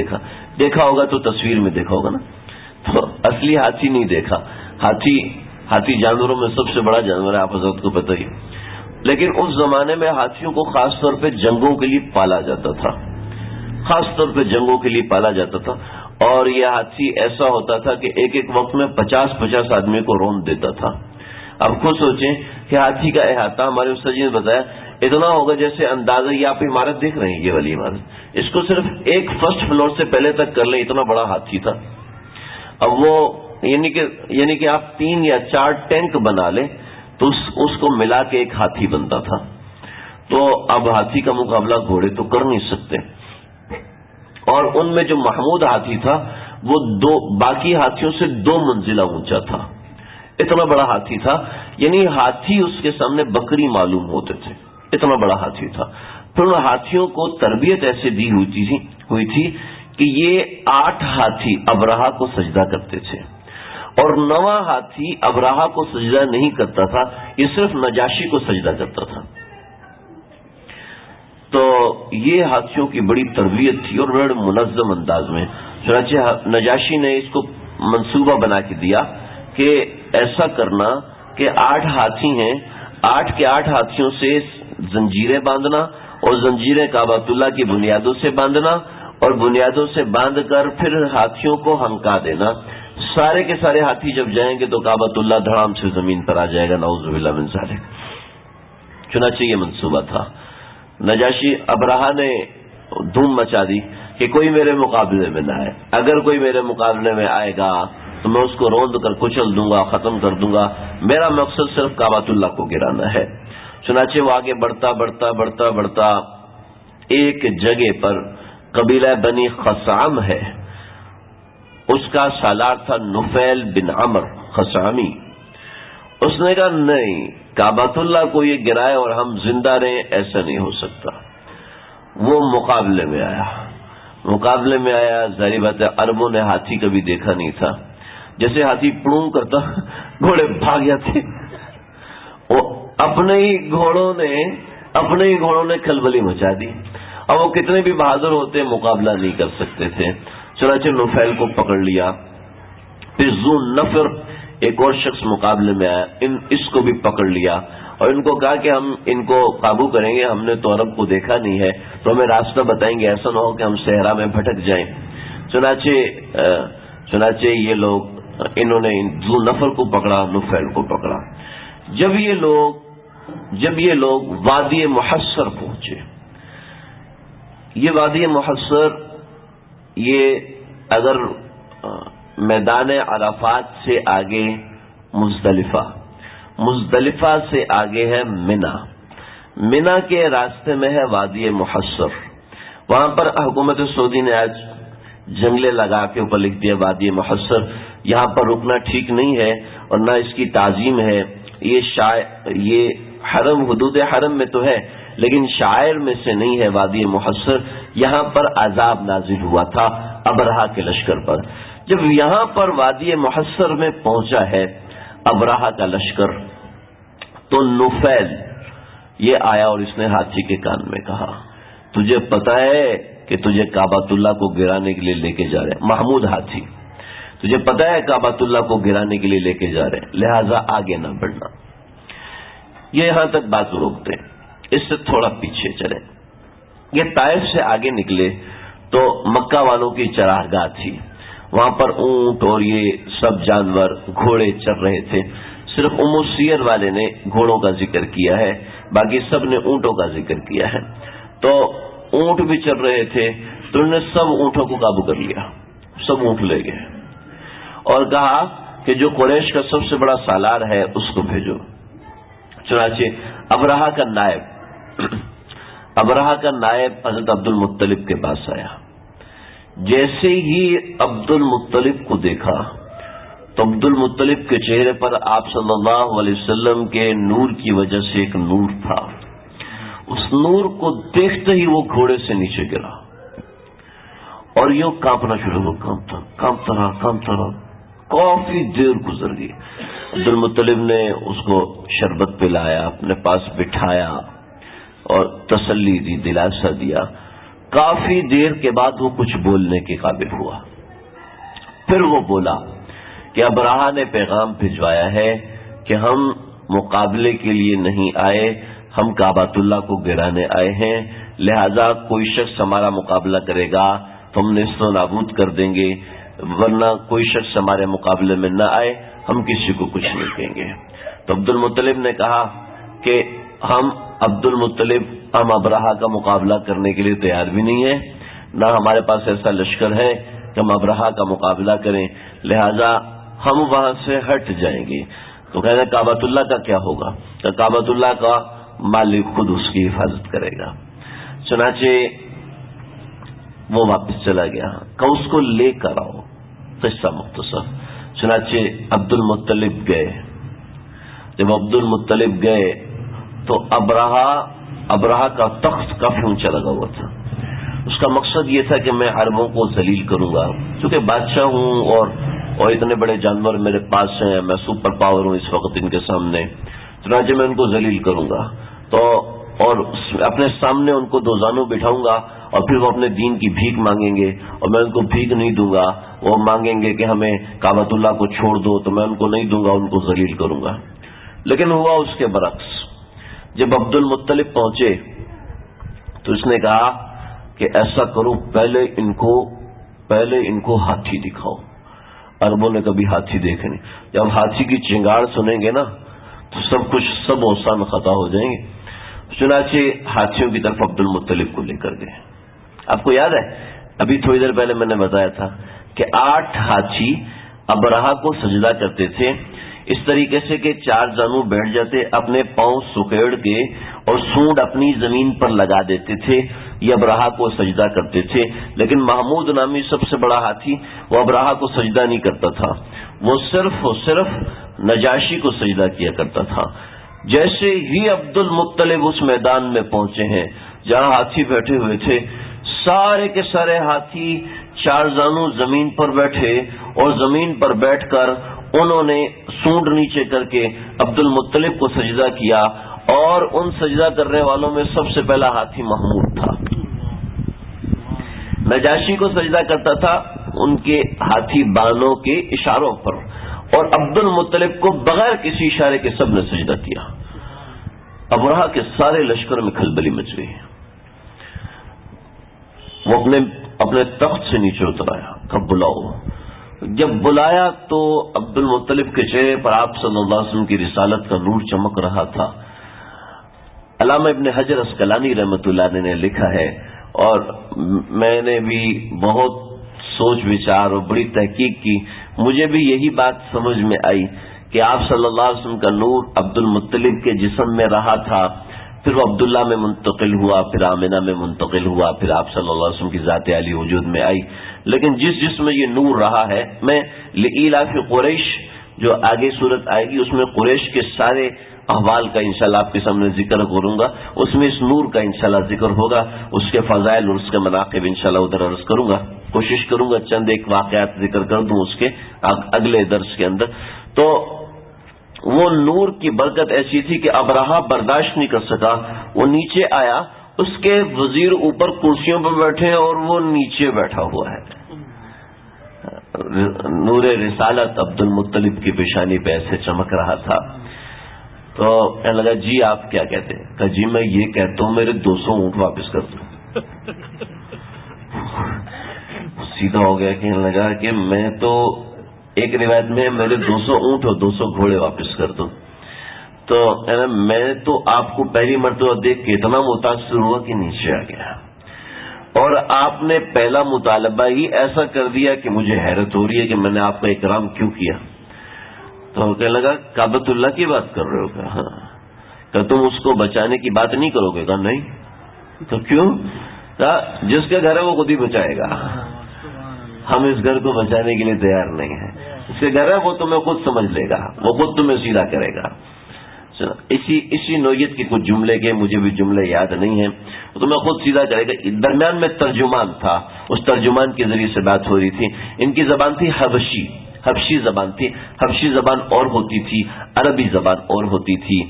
[SPEAKER 1] دیکھا ہوگا تو تصویر میں دیکھا ہوگا نا، تو اصلی ہاتھی نہیں دیکھا۔ ہاتھی جانوروں میں سب سے بڑا جانور ہے، آپ حضرت کو پتہ ہی، لیکن اس زمانے میں ہاتھیوں کو خاص طور پہ جنگوں کے لیے پالا جاتا تھا، خاص طور پہ جنگوں کے لیے پالا جاتا تھا، اور یہ ہاتھی ایسا ہوتا تھا کہ ایک ایک وقت میں 50 آدمی کو رون دیتا تھا۔ اب خود سوچیں کہ ہاتھی کا احاطہ، ہمارے استاد جی نے بتایا، اتنا ہوگا جیسے اندازہ، یہ آپ عمارت دیکھ رہے ہیں، یہ والی عمارت، اس کو صرف ایک فرسٹ فلور سے پہلے تک کر لیں، اتنا بڑا ہاتھی تھا۔ اب وہ یعنی کہ آپ 3 یا 4 ٹینک بنا لیں تو اس کو ملا کے ایک ہاتھی بنتا تھا۔ تو اب ہاتھی کا مقابلہ گھوڑے تو کر نہیں سکتے، اور ان میں جو محمود ہاتھی تھا وہ باقی ہاتھیوں سے 2 منزلہ اونچا تھا، اتنا بڑا ہاتھی تھا، یعنی ہاتھی اس کے سامنے بکری معلوم ہوتے تھے، اتنا بڑا ہاتھی تھا۔ پھر ان ہاتھیوں کو تربیت ایسے دی ہوئی تھی کہ یہ 8 ہاتھی ابرہہ کو سجدہ کرتے تھے، اور 9واں ہاتھی ابرہہ کو سجدہ نہیں کرتا تھا، یہ صرف نجاشی کو سجدہ کرتا تھا۔ تو یہ ہاتھیوں کی بڑی تربیت تھی اور بڑے منظم انداز میں، چنانچہ نجاشی نے اس کو منصوبہ بنا کے دیا کہ ایسا کرنا کہ 8 ہاتھی ہیں، 8 کے 8 ہاتھیوں سے زنجیریں باندھنا، اور زنجیریں کعبۃ اللہ کی بنیادوں سے باندھنا، اور بنیادوں سے باندھ کر پھر ہاتھیوں کو ہنکا دینا۔ سارے کے سارے ہاتھی جب جائیں گے تو کعبۃ اللہ دھڑام سے زمین پر آ جائے گا، نعوذ باللہ من ذالک۔ چنانچہ یہ منصوبہ تھا۔ نجاشی ابرہہ نے دھوم مچا دی کہ کوئی میرے مقابلے میں نہ آئے، اگر کوئی میرے مقابلے میں آئے گا تو میں اس کو روند کر کچل دوں گا، ختم کر دوں گا، میرا مقصد صرف کعبۃ اللہ کو گرانا ہے۔ چنانچہ وہ آگے بڑھتا ایک جگہ پر قبیلہ بنی خثعم ہے، اس کا سالار تھا نفیل بن عمر خثعمی. اس نے کہا نہیں، کعبۃ اللہ کو یہ گرائے اور ہم زندہ رہیں، ایسا نہیں ہو سکتا. وہ مقابلے میں آیا. ظاہر بات ہے عربوں نے ہاتھی کبھی دیکھا نہیں تھا. جیسے ہاتھی پڑوں کرتا گھوڑے بھاگ جاتے. اپنے ہی گھوڑوں نے کھلبلی مچا دی. اب وہ کتنے بھی بہادر ہوتے مقابلہ نہیں کر سکتے تھے. چنانچہ نفیل کو پکڑ لیا. پھر ذو نفر ایک اور شخص مقابلے میں آیا، اس کو بھی پکڑ لیا اور ان کو کہا کہ ہم ان کو قابو کریں گے، ہم نے تو عرب کو دیکھا نہیں ہے، تو ہمیں راستہ بتائیں گے، ایسا نہ ہو کہ ہم صحرا میں بھٹک جائیں. چنانچہ یہ لوگ انہوں نے ذو نفر کو پکڑا، نفیل کو پکڑا. جب یہ لوگ وادی محصر پہنچے، یہ وادی محصر یہ اگر میدان عرفات سے آگے مزدلفہ سے آگے ہے منا کے راستے میں ہے وادی محصر. وہاں پر حکومت سعودی نے آج جنگلے لگا کے اوپر لکھ دیا وادی محصر. یہاں پر رکنا ٹھیک نہیں ہے اور نہ اس کی تعظیم ہے. یہ حرم، حدود حرم میں تو ہے لیکن شاعر میں سے نہیں ہے وادی محصر. یہاں پر عذاب نازل ہوا تھا ابرہا کے لشکر پر. جب یہاں پر وادی محصر میں پہنچا ہے ابرہا کا لشکر، تو نفیل یہ آیا اور اس نے ہاتھی کے کان میں کہا تجھے پتا ہے کہ تجھے کعبۃ اللہ کو گرانے کے لیے لے کے جا رہے ہیں، محمود ہاتھی، تجھے پتا ہے کعبۃ اللہ کو گرانے کے لیے لے کے جا رہے ہیں، لہذا آگے نہ بڑھنا. یہ یہاں تک بات روکتے ہیں. اس سے تھوڑا پیچھے چلے. یہ طائف سے آگے نکلے تو مکہ والوں کی چراگاہ تھی. وہاں پر اونٹ اور یہ سب جانور گھوڑے چر رہے تھے. صرف ام سیر والے نے گھوڑوں کا ذکر کیا ہے، باقی سب نے اونٹوں کا ذکر کیا ہے. تو اونٹ بھی چر رہے تھے تو انہوں نے سب اونٹوں کو قابو کر لیا، سب اونٹ لے گئے اور کہا کہ جو قریش کا سب سے بڑا سالار ہے اس کو بھیجو. چنانچہ ابرہا کا نائب حضرت عبد المطلب کے پاس آیا. جیسے ہی عبد المطلب کو دیکھا تو عبد المطلب کے چہرے پر آپ صلی اللہ علیہ وسلم کے نور کی وجہ سے ایک نور تھا. اس نور کو دیکھتے ہی وہ گھوڑے سے نیچے گرا اور یہ کانپنا شروع ہوا. کانپتا رہا. کافی دیر گزر گئی. عبد المطلب نے اس کو شربت پلایا، اپنے پاس بٹھایا اور تسلی دی، دلاسا دیا. کافی دیر کے بعد وہ کچھ بولنے کے قابل ہوا. پھر وہ بولا کہ ابرہا نے پیغام بھجوایا ہے کہ ہم مقابلے کے لیے نہیں آئے، ہم کعبۃ اللہ کو گرانے آئے ہیں، لہذا کوئی شخص ہمارا مقابلہ کرے گا تو ہم نیست و نابود کر دیں گے، ورنہ کوئی شخص ہمارے مقابلے میں نہ آئے ہم کسی کو کچھ نہیں کہیں گے. تو عبد المطلب نے کہا کہ ہم ابرہا کا مقابلہ کرنے کے لیے تیار بھی نہیں ہیں، نہ ہمارے پاس ایسا لشکر ہے کہ ہم ابرہا کا مقابلہ کریں، لہذا ہم وہاں سے ہٹ جائیں گے. تو کہتے ہیں کعبۃ اللہ کا کیا ہوگا؟ تو کعبۃ اللہ کا مالک خود اس کی حفاظت کرے گا. چنانچہ وہ واپس چلا گیا کہ اس کو لے کر آؤ. قصہ مختصر. چنانچہ عبد المطلب گئے. جب عبد المطلب گئے تو ابرہا کا تخت کافی اونچا لگا ہوا تھا. اس کا مقصد یہ تھا کہ میں عربوں کو ذلیل کروں گا، کیونکہ بادشاہ ہوں اور اتنے بڑے جانور میرے پاس ہیں، میں سپر پاور ہوں اس وقت ان کے سامنے. چنانچہ میں ان کو ذلیل کروں گا اور اپنے سامنے ان کو دو زانوں بٹھاؤں گا اور پھر وہ اپنے دین کی بھیک مانگیں گے اور میں ان کو بھیک نہیں دوں گا. وہ مانگیں گے کہ ہمیں کعبۃ اللہ کو چھوڑ دو تو میں ان کو نہیں دوں گا، ان کو ذلیل کروں گا. لیکن ہوا اس کے برعکس. جب عبد المطلب پہنچے تو اس نے کہا کہ ایسا کرو، پہلے ان کو ہاتھی دکھاؤ. عربوں نے کبھی ہاتھی دیکھے نہیں. جب ہاتھی کی چنگاڑ سنیں گے نا تو سب اوسان خطا ہو جائیں گے. چنانچہ ہاتھیوں کی طرف عبد المطلب کو لے کر گئے. آپ کو یاد ہے ابھی تھوڑی دیر پہلے میں نے بتایا تھا کہ 8 ہاتھی ابرہا کو سجدہ کرتے تھے، اس طریقے سے کہ 4 زانو بیٹھ جاتے، اپنے پاؤں سکیڑ کے اور سونڈ اپنی زمین پر لگا دیتے تھے یہ ابرہا کو سجدہ کرتے تھے، لیکن محمود نامی سب سے بڑا ہاتھی وہ ابرہا کو سجدہ نہیں کرتا تھا، وہ صرف نجاشی کو سجدہ کیا کرتا تھا۔ جیسے ہی عبد المطلب اس میدان میں پہنچے ہیں جہاں ہاتھی بیٹھے ہوئے تھے، سارے کے سارے ہاتھی چار زانو زمین پر بیٹھے اور زمین پر بیٹھ کر انہوں نے سونڈ نیچے کر کے عبد المطلب کو سجدہ کیا، اور ان سجدہ کرنے والوں میں سب سے پہلا ہاتھی محمود تھا۔ نجاشی کو سجدہ کرتا تھا ان کے ہاتھی بانوں کے اشاروں پر، اور عبد المطلب کو بغیر کسی اشارے کے سب نے سجدہ کیا۔ ابرہا کے سارے لشکر میں کھلبلی مچ گئی، وہ اپنے تخت سے نیچے اتر آیا، کب بلاؤ۔ جب بلایا تو عبد المطلب کے چہرے پر آپ صلی اللہ علیہ وسلم کی رسالت کا نور چمک رہا تھا۔ علامہ ابن حجر اسقلانی رحمۃ اللہ علیہ نے لکھا ہے، اور میں نے بھی بہت سوچ وچار اور بڑی تحقیق کی، مجھے بھی یہی بات سمجھ میں آئی کہ آپ صلی اللہ علیہ وسلم کا نور عبد المطلب کے جسم میں رہا تھا، پھر وہ عبداللہ میں منتقل ہوا، پھر آمنہ میں منتقل ہوا، پھر آپ صلی اللہ علیہ وسلم کی ذات علی وجود میں آئی۔ لیکن جس جس میں یہ نور رہا ہے، میں لإیلاف قریش جو آگے صورت آئے گی اس میں قریش کے سارے احوال کا انشاءاللہ آپ کے سامنے ذکر کروں گا، اس میں اس نور کا انشاءاللہ ذکر ہوگا، اس کے فضائل اور اس کے مناقب انشاءاللہ ادھر عرض کروں گا، کوشش کروں گا چند ایک واقعات ذکر کر دوں اس کے اگلے درس کے اندر۔ تو وہ نور کی برکت ایسی تھی کہ ابرہا برداشت نہیں کر سکا، وہ نیچے آیا، اس کے وزیر اوپر کرسیوں پر بیٹھے اور وہ نیچے بیٹھا ہوا ہے۔ نور رسالت عبد المطلب کی پیشانی پہ ایسے چمک رہا تھا۔ تو کہنے لگا جی آپ کیا کہتے ہیں؟ کہا جی میں یہ کہتا ہوں میرے 200 اونٹ واپس کر دو۔ سیدھا ہو گیا، کہنے لگا کہ میں تو ایک روایت میں میرے 200 اونٹ اور 200 گھوڑے واپس کر دو۔ تو میں تو آپ کو پہلی مرتبہ دیکھ کے اتنا متاثر ہوا کہ نیچے آ گیا، اور آپ نے پہلا مطالبہ ہی ایسا کر دیا کہ مجھے حیرت ہو رہی ہے کہ میں نے آپ کا اکرام کیوں کیا۔ تو کہنے لگا کعبۃ اللہ کی بات کر رہے ہو؟ کہا ہاں۔ کہ تم اس کو بچانے کی بات نہیں کرو گے؟ کہا نہیں۔ تو کیوں؟ کہا جس کے گھر ہے وہ خود ہی بچائے گا، ہم اس گھر کو بچانے کے لیے تیار نہیں ہیں، اس کے گھر ہے وہ تمہیں خود سمجھ لے گا، وہ خود تمہیں سیدھا کرے گا۔ اسی نوعیت کے کچھ جملے کے مجھے بھی جملے یاد نہیں ہیں، تو میں خود سیدھا کرے گا۔ درمیان میں ترجمان تھا، اس ترجمان کے ذریعے سے بات ہو رہی تھی۔ ان کی زبان تھی حبشی زبان تھی۔ حبشی زبان اور ہوتی تھی، عربی زبان اور ہوتی تھی۔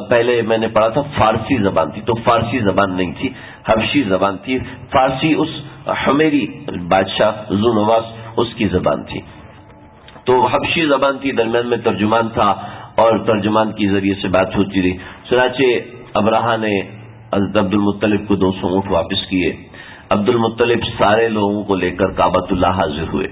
[SPEAKER 1] پہلے میں نے پڑھا تھا فارسی زبان تھی، تو فارسی زبان نہیں تھی، حبشی زبان تھی۔ فارسی اس حمیری بادشاہ ذو نواس اس کی زبان تھی، تو حبشی زبان تھی، درمیان میں ترجمان تھا، اور ترجمان کی ذریعے سے بات ہوتی رہی۔ چنانچہ ابرہا نے حضرت عبد المطلب کو 200 اونٹ واپس کیے۔ عبد المطلب سارے لوگوں کو لے کر کعبۃ اللہ حاضر ہوئے۔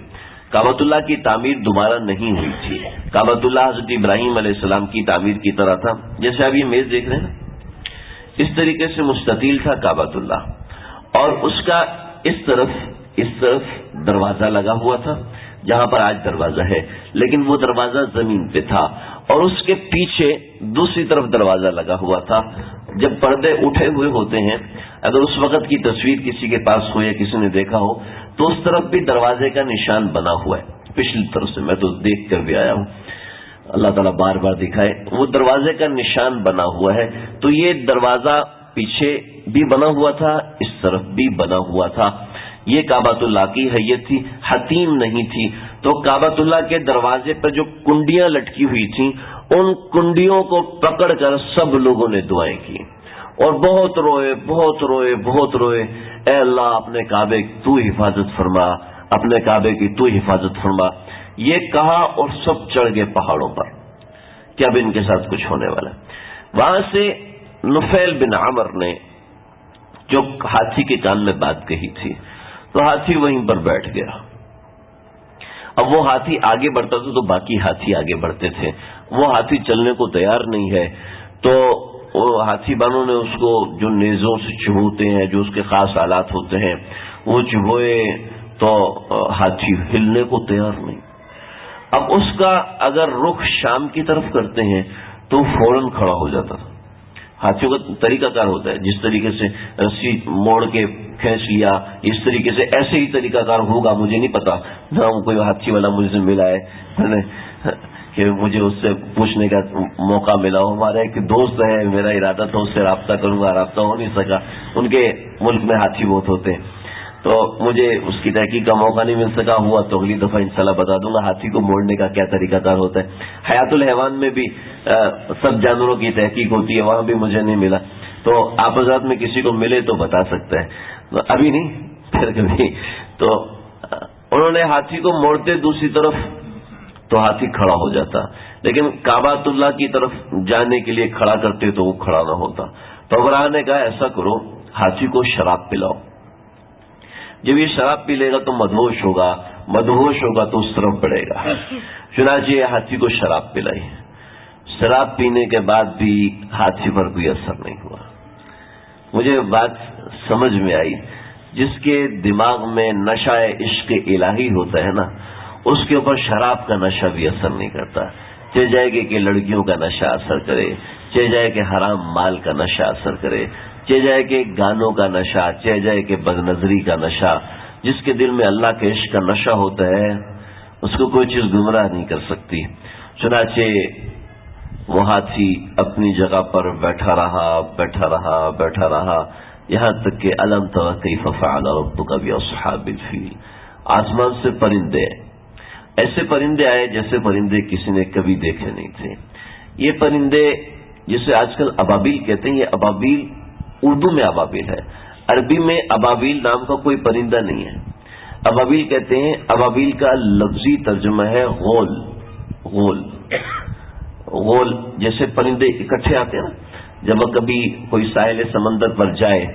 [SPEAKER 1] کعبۃ اللہ کی تعمیر دوبارہ نہیں ہوئی تھی۔ کعبۃ اللہ حضرت ابراہیم علیہ السلام کی تعمیر کی طرح تھا، جیسے اب یہ میز دیکھ رہے ہیں نا، اس طریقے سے مستطیل تھا کعبۃ اللہ، اور اس کا اس طرف دروازہ لگا ہوا تھا جہاں پر آج دروازہ ہے، لیکن وہ دروازہ زمین پہ تھا، اور اس کے پیچھے دوسری طرف دروازہ لگا ہوا تھا۔ جب پردے اٹھے ہوئے ہوتے ہیں، اگر اس وقت کی تصویر کسی کے پاس ہو یا کسی نے دیکھا ہو تو اس طرف بھی دروازے کا نشان بنا ہوا ہے، پچھلی طرف سے، میں تو دیکھ کر بھی آیا ہوں، اللہ تعالیٰ بار بار دکھائے، وہ دروازے کا نشان بنا ہوا ہے۔ تو یہ دروازہ پیچھے بھی بنا ہوا تھا، اس طرف بھی بنا ہوا تھا۔ یہ کعبۃ اللہ کی حیت تھی، حتیم نہیں تھی۔ تو کعبۃ اللہ کے دروازے پر جو کنڈیاں لٹکی ہوئی تھیں، ان کنڈیوں کو پکڑ کر سب لوگوں نے دعائیں کی، اور بہت روئے، اے اللہ اپنے کعبے کی تو حفاظت فرما، اپنے کعبے کی تو حفاظت فرما، یہ کہا، اور سب چڑھ گئے پہاڑوں پر کہ اب ان کے ساتھ کچھ ہونے والا ہے۔ وہاں سے نفیل بن عمر نے جو ہاتھی کے کان میں بات کہی تھی، تو ہاتھی وہیں پر بیٹھ گیا۔ اب وہ ہاتھی آگے بڑھتا تھا تو باقی ہاتھی آگے بڑھتے تھے، وہ ہاتھی چلنے کو تیار نہیں ہے، تو وہ ہاتھی بانوں نے اس کو جو نیزوں سے چبوتے ہیں، جو اس کے خاص آلات ہوتے ہیں، وہ چبوئے، تو ہاتھی ہلنے کو تیار نہیں۔ اب اس کا اگر رخ شام کی طرف کرتے ہیں تو فوراً کھڑا ہو جاتا تھا، ہاتھیوں کا طریقہ کار ہوتا ہے، جس طریقے سے رسی موڑ کے کھینچ لیا، اس طریقے سے ایسے ہی طریقہ کار ہوگا، مجھے نہیں پتا، نہ کوئی ہاتھی والا مجھ سے ملا ہے کہ مجھے اس سے پوچھنے کا موقع ملا ہو. ہمارا ایک دوست ہے، میرا ارادہ تھا اس سے رابطہ کروں گا، رابطہ ہو نہیں سکا. ان کے ملک میں ہاتھی بہت ہوتے ہیں، تو مجھے اس کی تحقیق کا موقع نہیں مل سکا. ہوا تو اگلی دفعہ انشاءاللہ بتا دوں گا ہاتھی کو موڑنے کا کیا طریقہ کار ہوتا ہے. حیات الحیوان میں بھی سب جانوروں کی تحقیق ہوتی ہے، وہاں بھی مجھے نہیں ملا. تو آپ حضرات میں کسی کو ملے تو بتا سکتا ہے، ابھی نہیں پھر کبھی. تو انہوں نے ہاتھی کو موڑتے دوسری طرف تو ہاتھی کھڑا ہو جاتا، لیکن کعبۃ اللہ کی طرف جانے کے لیے کھڑا کرتے تو وہ کھڑا نہ ہوتا. تو ابراہ نے کہا ایسا کرو، ہاتھی کو شراب پلاؤ، جب یہ شراب پی لے گا تو مدہوش ہوگا تو اس طرف بڑھے گا. چنانچہ یہ ہاتھی کو شراب پلائی. شراب پینے کے بعد بھی ہاتھی پر کوئی اثر نہیں ہوا. مجھے بات سمجھ میں آئی، جس کے دماغ میں نشہ عشق الہی ہوتا ہے نا، اس کے اوپر شراب کا نشہ بھی اثر نہیں کرتا. چاہے جائے کہ لڑکیوں کا نشہ اثر کرے، چاہے جائے کہ حرام مال کا نشہ اثر کرے، چاہے جائے کہ گانوں کا نشہ، چاہے جائے کہ بد نظری کا نشہ. جس کے دل میں اللہ کے عشق کا نشہ ہوتا ہے اس کو کوئی چیز گمراہ نہیں کر سکتی. چنانچہ وہ ہاتھی اپنی جگہ پر بیٹھا رہا یہاں تک کہ الم تر کیف فعل ربک باصحاب الفیل. آسمان سے پرندے، ایسے پرندے آئے جیسے پرندے کسی نے کبھی دیکھے نہیں تھے. یہ پرندے جسے آج کل ابابیل کہتے ہیں، یہ ابابیل اردو میں ابابیل ہے، عربی میں ابابیل نام کا کوئی پرندہ نہیں ہے. ابابیل کہتے ہیں، ابابیل کا لفظی ترجمہ ہے غول. جیسے پرندے اکٹھے آتے ہیں نا، جب کبھی کوئی ساحل سمندر پر جائے،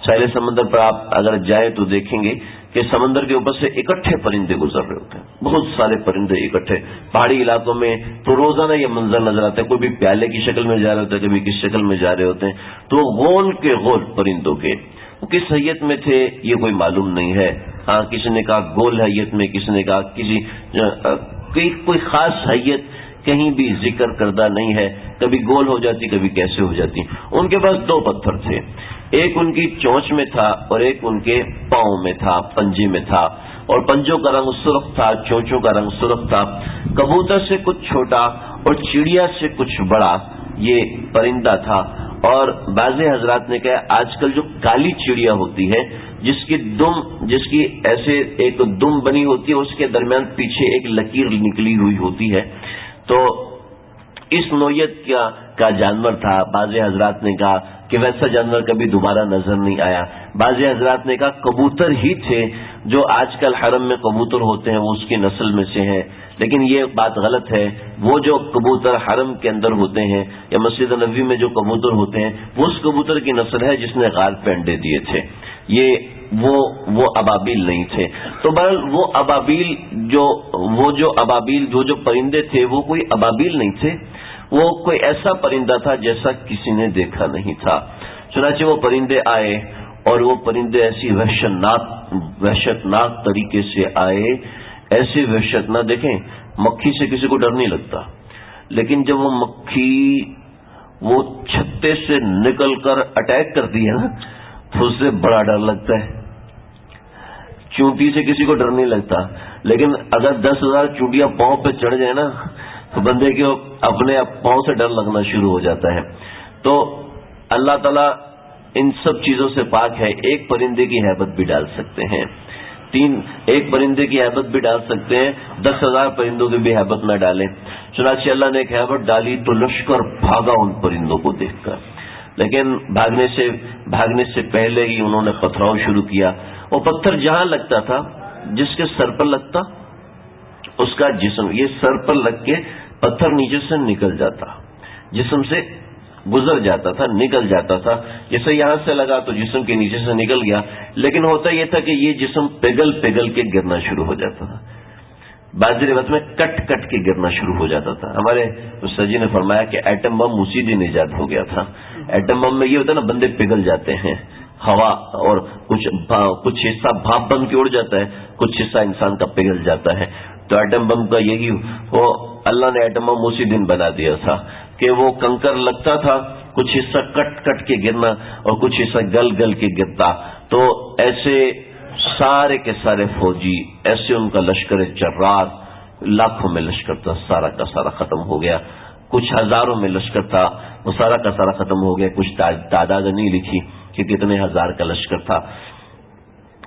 [SPEAKER 1] ساحل سمندر پر آپ اگر جائیں تو دیکھیں گے کہ سمندر کے اوپر سے اکٹھے پرندے گزر رہے ہوتے ہیں، بہت سارے پرندے اکٹھے. پہاڑی علاقوں میں تو روزانہ یہ منظر نظر آتا ہے، کوئی بھی پیالے کی شکل میں جا رہے ہوتے ہیں، کبھی کس شکل میں جا رہے ہوتے ہیں. تو غول کے غول پرندوں کے وہ کس حیت میں تھے یہ کوئی معلوم نہیں ہے. ہاں کسی نے کہا گول حیت میں، کسی نے کہا کوئی خاص حیت کہیں بھی ذکر کردہ نہیں ہے، کبھی گول ہو جاتی کبھی کیسے ہو جاتی. ان کے پاس دو پتھر تھے، ایک ان کی چونچ میں تھا اور ایک ان کے پاؤں میں تھا، پنجے میں تھا. اور پنجوں کا رنگ سرخ تھا، چونچوں کا رنگ سرخ تھا. کبوتر سے کچھ چھوٹا اور چڑیا سے کچھ بڑا یہ پرندہ تھا. اور بعض حضرات نے کہا آج کل جو کالی چڑیا ہوتی ہے جس کی ایسے ایک دم بنی ہوتی ہے، اس کے درمیان پیچھے ایک لکیر نکلی ہوئی ہوتی ہے، تو اس نوعیت کا جانور تھا. بعض حضرات نے کہا کہ ویسا جانور کبھی دوبارہ نظر نہیں آیا. بعض حضرات نے کہا کبوتر ہی تھے، جو آج کل حرم میں کبوتر ہوتے ہیں وہ اس کی نسل میں سے ہیں. لیکن یہ بات غلط ہے. وہ جو کبوتر حرم کے اندر ہوتے ہیں یا مسجد نبوی میں جو کبوتر ہوتے ہیں وہ اس کبوتر کی نسل ہے جس نے غار پہ انڈے دیے تھے. وہ ابابیل نہیں تھے. تو بہرحال وہ ابابیل جو پرندے تھے وہ کوئی ابابیل نہیں تھے، وہ کوئی ایسا پرندہ تھا جیسا کسی نے دیکھا نہیں تھا. چنانچہ وہ پرندے آئے اور وہ پرندے ایسی وحشتناک طریقے سے آئے، ایسے وحشتناک. دیکھیں مکھی سے کسی کو ڈر نہیں لگتا، لیکن جب وہ مکھی وہ چھتے سے نکل کر اٹیک کرتی ہے نا تو اس سے بڑا ڈر لگتا ہے. چونٹی سے کسی کو ڈر نہیں لگتا، لیکن اگر 10,000 چونٹیاں پاؤں پہ چڑھ جائے نا تو بندے کے اپنے پاؤں سے ڈر لگنا شروع ہو جاتا ہے. تو اللہ تعالیٰ ان سب چیزوں سے پاک ہے. ایک پرندے کی ہیبت بھی ڈال سکتے ہیں، ایک پرندے کی ہیبت بھی ڈال سکتے ہیں، 10,000 پرندوں کی بھی ہیبت نہ ڈالیں. چنانچہ اللہ نے ایک ہیبت ڈالی تو لشکر بھاگا ان پرندوں کو دیکھ کر، لیکن بھاگنے سے پہلے ہی انہوں نے پتھراؤ شروع کیا. وہ پتھر جہاں لگتا تھا، جس کے سر پر لگتا اس کا جسم یہ سر پر لگ کے پتھر نیچے سے نکل جاتا، جسم سے گزر جاتا تھا، نکل جاتا تھا. جیسے یہاں سے لگا تو جسم کے نیچے سے نکل گیا، لیکن ہوتا یہ تھا کہ یہ جسم پگھل کے گرنا شروع ہو جاتا تھا. بعض روایت میں کٹ کے گرنا شروع ہو جاتا تھا. ہمارے استاد جی نے فرمایا کہ ایٹم بم اسی دن ایجاد ہو گیا تھا. ایٹم بم میں یہ ہوتا ہے نا، بندے پگھل جاتے ہیں، ہوا اور کچھ حصہ بھاپ بن کے اڑ جاتا ہے، کچھ حصہ انسان کا پگھل جاتا ہے. تو ایٹم بم کا یہی اللہ نے ایٹم بم اسی دن بنا دیا تھا کہ وہ کنکر لگتا تھا کچھ حصہ کٹ کٹ کے گرنا اور کچھ حصہ گل گل کے گرتا. تو ایسے سارے کے سارے فوجی، ایسے ان کا لشکر جرار، لاکھوں میں لشکر تھا، سارا کا سارا ختم ہو گیا. کچھ ہزاروں میں لشکر تھا، وہ سارا کا سارا ختم ہو گیا. کچھ تعداد نہیں لکھی کہ کتنے ہزار کا لشکر تھا.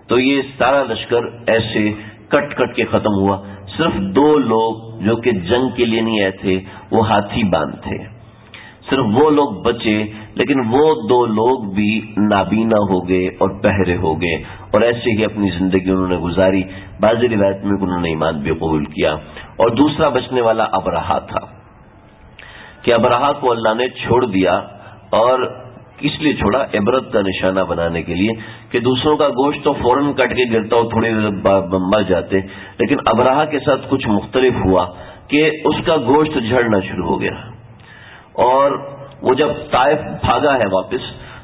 [SPEAKER 1] تو یہ سارا لشکر ایسے کٹ کٹ کے ختم ہوا. صرف 2 لوگ جو کہ جنگ کے لیے نہیں آئے تھے، وہ ہاتھی باندھ تھے. صرف وہ لوگ بچے، لیکن وہ 2 لوگ بھی نابینا ہو گئے اور بہرے ہو گئے، اور ایسے ہی اپنی زندگی انہوں نے گزاری. بعض روایت میں انہوں نے ایمان بھی قبول کیا. اور دوسرا بچنے والا ابرہا تھا کہ ابرہا کو اللہ نے چھوڑ دیا. اور کس لیے چھوڑا؟ عبرت کا نشانہ بنانے کے لیے کہ دوسروں کا گوشت تو فوراً کٹ کے گرتا اور تھوڑی دیر مر جاتے، لیکن ابرہا کے ساتھ کچھ مختلف ہوا کہ اس کا گوشت جھڑنا شروع ہو گیا. اور وہ جب طائف بھاگا ہے واپس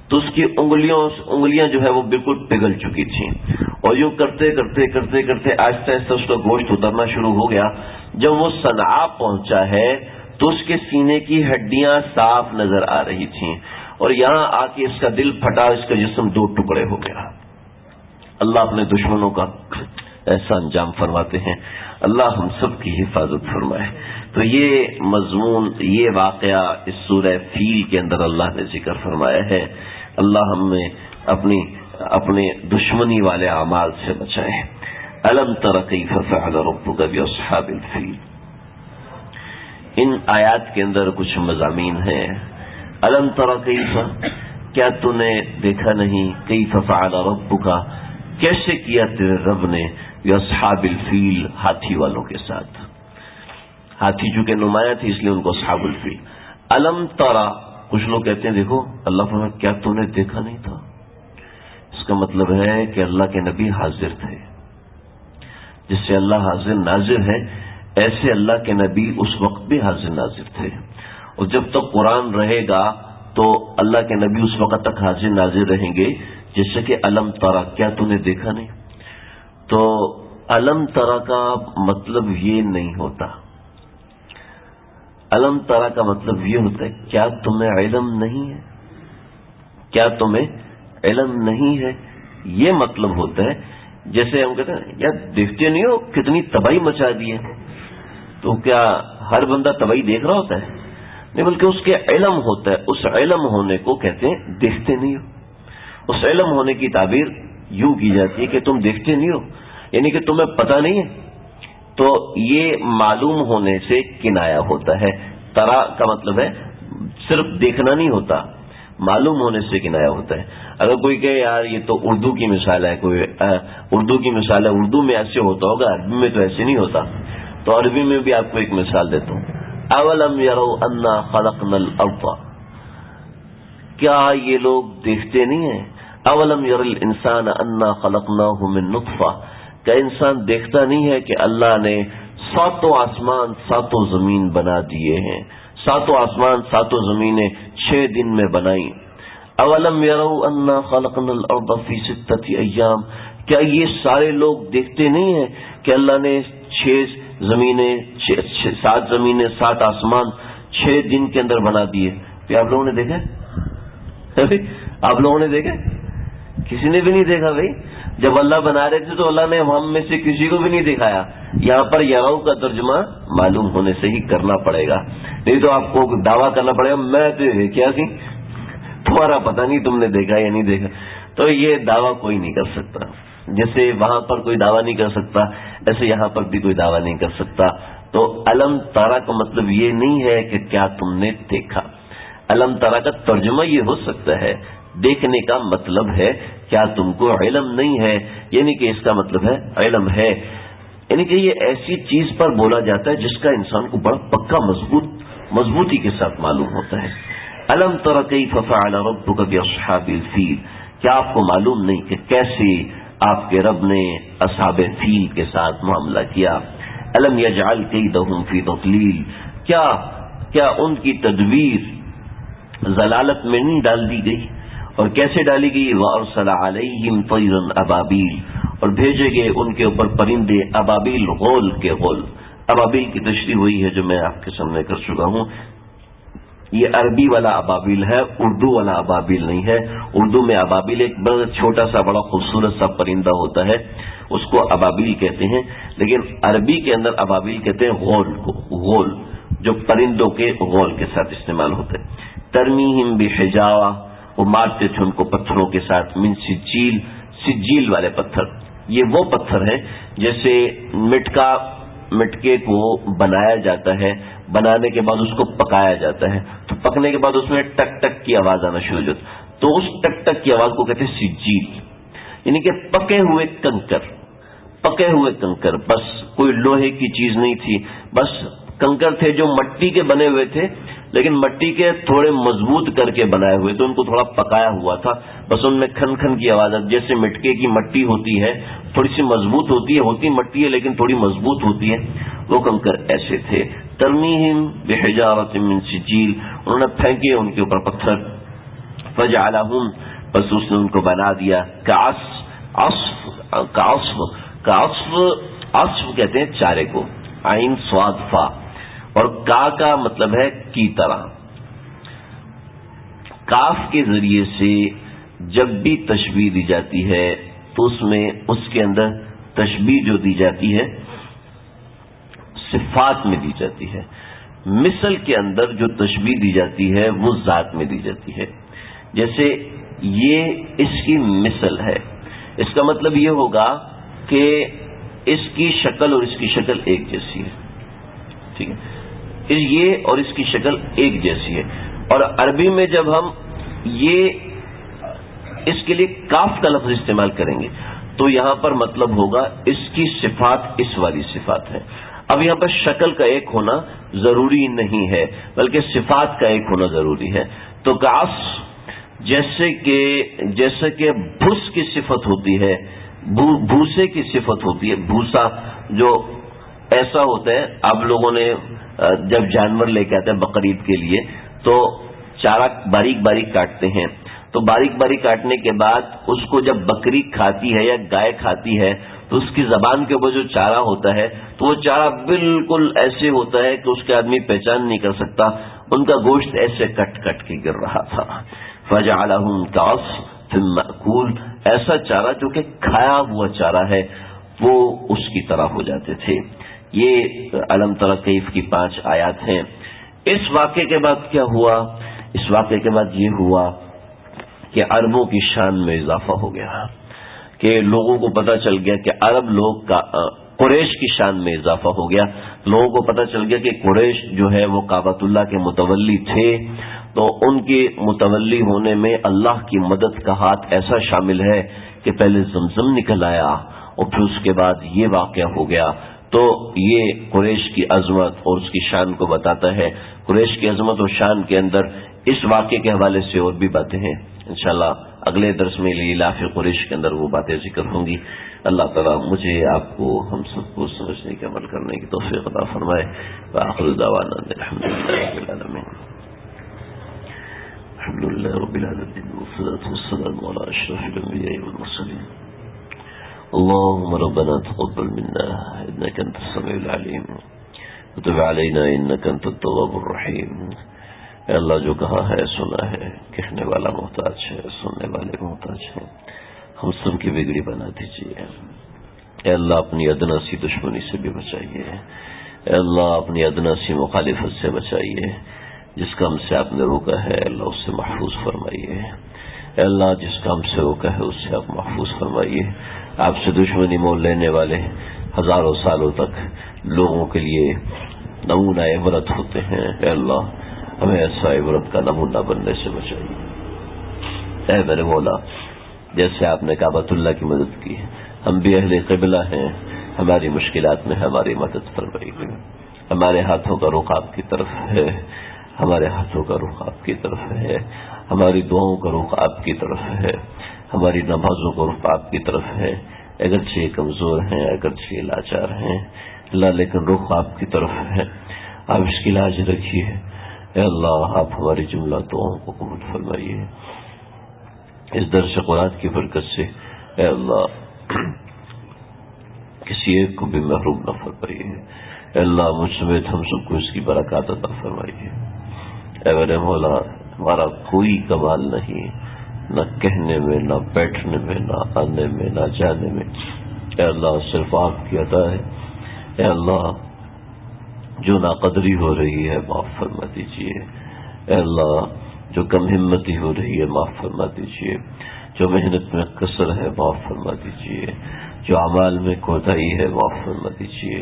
[SPEAKER 1] تو اس کی انگلیاں جو ہے وہ بالکل پگھل چکی تھیں، اور یوں کرتے کرتے کرتے کرتے آہستہ آہستہ اس کا گوشت اترنا شروع ہو گیا. جب وہ صنعاء پہنچا ہے تو اس کے سینے کی ہڈیاں صاف نظر آ رہی تھیں، اور یہاں آ کے اس کا دل پھٹا، اس کا جسم 2 ٹکڑے ہو گیا. اللہ اپنے دشمنوں کا ایسا انجام فرماتے ہیں. اللہ ہم سب کی حفاظت فرمائے. تو یہ مضمون، یہ واقعہ اس سورہ فیل کے اندر اللہ نے ذکر فرمایا ہے. اللہ ہمیں اپنے دشمنی والے اعمال سے بچائے. الم تر کیف فعل ربک باصحاب الفیل. ان آیات کے اندر کچھ مضامین ہیں. الم تر کیف، کیا تو نے دیکھا نہیں؟ کیف فعل ربک، کیسے کیا تیرے رب نے باصحاب الفیل، ہاتھی والوں کے ساتھ. ہاتھی چونکہ نمایاں تھی اس لیے ان کو اصحاب الفیل. الم ترا، کچھ لوگ کہتے ہیں دیکھو اللہ فرماتا کیا تو نے دیکھا نہیں تھا. اس کا مطلب ہے کہ اللہ کے نبی حاضر تھے. جس سے اللہ حاضر ناظر ہے، ایسے اللہ کے نبی اس وقت بھی حاضر ناظر تھے. اور جب تک قرآن رہے گا تو اللہ کے نبی اس وقت تک حاضر ناظر رہیں گے. جیسے کہ الم ترا، کیا تو نے دیکھا نہیں. تو الم ترا کا مطلب یہ نہیں ہوتا. الم ترا کا مطلب یہ ہوتا ہے کیا تمہیں علم نہیں ہے، کیا تمہیں علم نہیں ہے. یہ مطلب ہوتا ہے جیسے ہم کہتے ہیں یار دیکھتے نہیں ہو کتنی تباہی مچا دی ہے. تو کیا ہر بندہ تباہی دیکھ رہا ہوتا ہے؟ نہیں، بلکہ اس کے علم ہوتا ہے. اس علم ہونے کو کہتے ہیں دیکھتے نہیں ہو. اس علم ہونے کی تعبیر یوں کی جاتی ہے کہ تم دیکھتے نہیں ہو، یعنی کہ تمہیں پتہ نہیں ہے. تو یہ معلوم ہونے سے کنایا ہوتا ہے. ترا کا مطلب ہے صرف دیکھنا نہیں ہوتا، معلوم ہونے سے کنایا ہوتا ہے. اگر کوئی کہے یار یہ تو اردو کی مثال ہے، کوئی اردو کی مثال ہے، اردو میں ایسے ہوتا ہوگا، عربی میں تو ایسے نہیں ہوتا. تو عربی میں بھی آپ کو ایک مثال دیتا ہوں. اولم یروا انا خلقنا الارض، کیا یہ لوگ دیکھتے نہیں ہیں؟ اولم یر الانسان انا خلقناہ من نطفہ، کیا انسان دیکھتا نہیں ہے کہ اللہ نے 7 آسمان 7 زمین بنا دیے ہیں. 7 آسمان 7 زمینیں 6 دن میں بنائیں. اولم یروا انا خلقنا الارض فی 6 ایام، کیا یہ سارے لوگ دیکھتے نہیں ہیں کہ اللہ نے 7 زمینیں 7 آسمان 6 دن کے اندر بنا دیے. کیا آپ لوگوں نے دیکھا؟ آپ لوگوں نے دیکھا؟ کسی نے بھی نہیں دیکھا بھائی. جب اللہ بنا رہے تھے تو اللہ نے ہم میں سے کسی کو بھی نہیں دکھایا. یہاں پر یراؤ کا ترجمہ معلوم ہونے سے ہی کرنا پڑے گا، نہیں تو آپ کو دعویٰ کرنا پڑے گا میں تو کیا سی، تمہارا پتہ نہیں تم نے دیکھا یا نہیں دیکھا. تو یہ دعویٰ کوئی نہیں کر سکتا. جیسے وہاں پر کوئی دعویٰ نہیں کر سکتا ایسے یہاں پر بھی کوئی دعویٰ نہیں کر سکتا. تو الم تارا کا مطلب یہ نہیں ہے کہ کیا تم نے دیکھا. الم تارا کا ترجمہ یہ ہو سکتا ہے دیکھنے کا مطلب ہے کیا تم کو علم نہیں ہے، یعنی کہ اس کا مطلب ہے علم ہے، یعنی کہ یہ ایسی چیز پر بولا جاتا ہے جس کا انسان کو بڑا پکا مضبوطی کے ساتھ معلوم ہوتا ہے. الم تر کیف فعل ربک باصحاب الفیل، کیا آپ کو معلوم نہیں کہ کیسے آپ کے رب نے اصحاب فیل کے ساتھ معاملہ کیا. الم یجعل کیدہم فی تضلیل، کیا ان کی تدبیر ضلالت میں نہیں ڈال دی گئی؟ اور کیسے ڈالی گئی؟ وَأَرْسَلَ عَلَيْهِمْ طَيْرًا أَبَابِيلَ، اور بھیجے گئے ان کے اوپر پرندے ابابیل، غول کے غول. ابابیل کی تشریح ہوئی ہے جو میں آپ کے سامنے کر چکا ہوں. یہ عربی والا ابابیل ہے، اردو والا ابابیل نہیں ہے۔ اردو میں ابابیل ایک بڑا چھوٹا سا بڑا خوبصورت سا پرندہ ہوتا ہے، اس کو ابابیل کہتے ہیں، لیکن عربی کے اندر ابابیل کہتے ہیں غول کو، غول جو پرندوں کے غول کے ساتھ استعمال ہوتے ہیں۔ ترمیہم بحجارہ، وہ مارتے تھے ان کو پتھروں کے ساتھ، من سجیل، سجیل والے پتھر، یہ وہ پتھر ہیں جیسے مٹکے کو بنایا جاتا ہے، بنانے کے بعد اس کو پکایا جاتا ہے، تو پکنے کے بعد اس میں ٹک ٹک کی آواز آنا شروع ہو جاتی، تو اس ٹک ٹک کی آواز کو کہتے ہیں سجیل، یعنی کہ پکے ہوئے کنکر، بس کوئی لوہے کی چیز نہیں تھی، بس کنکر تھے جو مٹی کے بنے ہوئے تھے، لیکن مٹی کے تھوڑے مضبوط کر کے بنائے ہوئے، تو ان کو تھوڑا پکایا ہوا تھا، بس ان میں کھن کھن کی آواز آتی، جیسے مٹکے کی مٹی ہوتی ہے، تھوڑی سی مضبوط ہوتی مٹی ہے لیکن تھوڑی مضبوط ہوتی ہے، وہ کنکر ایسے تھے۔ ترمیہم بحجارۃ من سجیل، انہوں نے پھینکے ان کے اوپر پتھر، فجعلہم، بس اس نے ان کو بنا دیا عصف کہتے ہیں چارے کو، عین صاد فا، اور کا مطلب ہے کی طرح۔ کاف کے ذریعے سے جب بھی تشبیہ دی جاتی ہے تو اس کے اندر تشبیہ جو دی جاتی ہے صفات میں دی جاتی ہے، مثل کے اندر جو تشبیہ دی جاتی ہے وہ ذات میں دی جاتی ہے۔ جیسے یہ اس کی مثل ہے، اس کا مطلب یہ ہوگا کہ اس کی شکل اور اس کی شکل ایک جیسی ہے، ٹھیک ہے، یہ اور اس کی شکل ایک جیسی ہے۔ اور عربی میں جب ہم یہ اس کے لیے کاف کا لفظ استعمال کریں گے تو یہاں پر مطلب ہوگا اس کی صفات اس والی صفات ہے۔ اب یہاں پر شکل کا ایک ہونا ضروری نہیں ہے بلکہ صفات کا ایک ہونا ضروری ہے۔ تو کاس جیسے کہ بھس کی صفت ہوتی ہے، بھوسے کی صفت ہوتی ہے، بھوسا جو ایسا ہوتا ہے، آپ لوگوں نے جب جانور لے کے آتے ہیں بقرعید کے لیے تو چارہ باریک باریک کاٹتے ہیں، تو باریک باریک کاٹنے کے بعد اس کو جب بکری کھاتی ہے یا گائے کھاتی ہے تو اس کی زبان کے اوپر جو چارہ ہوتا ہے تو وہ چارہ بالکل ایسے ہوتا ہے کہ اس کے آدمی پہچان نہیں کر سکتا، ان کا گوشت ایسے کٹ کٹ کے گر رہا تھا۔ فجعلہم کعصف مأکول، ایسا چارہ جو کہ کھایا ہوا چارہ ہے وہ اس کی طرح ہو جاتے تھے۔ یہ الم تر کیف کی 5 آیات ہیں۔ اس واقعے کے بعد کیا ہوا؟ اس واقعے کے بعد یہ ہوا کہ عربوں کی شان میں اضافہ ہو گیا، کہ لوگوں کو پتہ چل گیا کہ عرب لوگ کا قریش کی شان میں اضافہ ہو گیا، لوگوں کو پتہ چل گیا کہ قریش جو ہے وہ کعبۃ اللہ کے متولی تھے، تو ان کے متولی ہونے میں اللہ کی مدد کا ہاتھ ایسا شامل ہے کہ پہلے زمزم نکل آیا اور پھر اس کے بعد یہ واقعہ ہو گیا۔ تو یہ قریش کی عظمت اور اس کی شان کو بتاتا ہے۔ قریش کی عظمت اور شان کے اندر اس واقعے کے حوالے سے اور بھی باتیں ہیں، انشاءاللہ اگلے درس میں لیلاف قریش کے اندر وہ باتیں ذکر ہوں گی۔ اللہ تعالیٰ مجھے آپ کو ہم سب کو سمجھنے کے عمل کرنے کی توفیق عطا فرمائے۔ وآخر دعوانا الحمدللہ رب العالمین، الحمدللہ رب العالمین، والصلاة والسلام علی اشرف الانبیاء والمرسلین۔ اللهم ربنا تقبل منا انك انت السميع العليم وتب علينا انك انت التواب الرحيم۔ اے اللہ جو کہا ہے سنا ہے، کہنے والا محتاج ہے، سننے والے محتاج ہیں، ہم سب کی بگڑی بنا دیجیے۔ اے اللہ اپنی ادنا سی دشمنی سے بھی بچائیے، اے اللہ اپنی ادنا سی مخالفت سے بچائیے، جس کام سے آپ نے روکا ہے اللہ اس سے محفوظ فرمائیے، اے اللہ جس کام سے روکا ہے اس سے آپ محفوظ فرمائیے۔ آپ سے دشمنی مول لینے والے ہزاروں سالوں تک لوگوں کے لیے نمونہ عبرت ہوتے ہیں، اے اللہ ہمیں ایسا عبرت کا نمونہ بننے سے بچائیے۔ اے میرے مولا، جیسے آپ نے کعبۃ اللہ کی مدد کی، ہم بھی اہل قبلہ ہیں، ہماری مشکلات میں ہماری مدد فرمائیے۔ ہمارے ہاتھوں کا رخ آپ کی طرف ہے، ہمارے ہاتھوں کا رخ آپ کی طرف ہے، ہماری دعاؤں کا رخ آپ کی طرف ہے، ہماری نمازوں کا رخ آپ کی طرف ہے۔ اگرچہ کمزور ہیں، اگرچہ لاچار ہیں اللہ، لیکن رخ آپ کی طرف ہے، آپ اس کی لاج رکھیے۔ اے اللہ آپ ہماری جملہ دعاؤں کو قبول فرمائیے۔ اس درس قرآن کی برکت سے اے اللہ کسی ایک کو بھی محروم نہ فرمائیے۔ اے اللہ مجھ سمیت ہم سب کو اس کی برکات عطا فرمائیے۔ اے میرے مولا ہمارا کوئی کمال نہیں، نہ کہنے میں، نہ بیٹھنے میں، نہ آنے میں، نہ جانے میں، اے اللہ صرف آپ کی عطا ہے۔ اے اللہ جو ناقدری ہو رہی ہے معاف فرما دیجیے، اے اللہ جو کم ہمتی ہو رہی ہے معاف فرما دیجیے، جو محنت میں قصر ہے معاف فرما دیجیے، جو اعمال میں کوتاہی ہے معاف فرما دیجیے،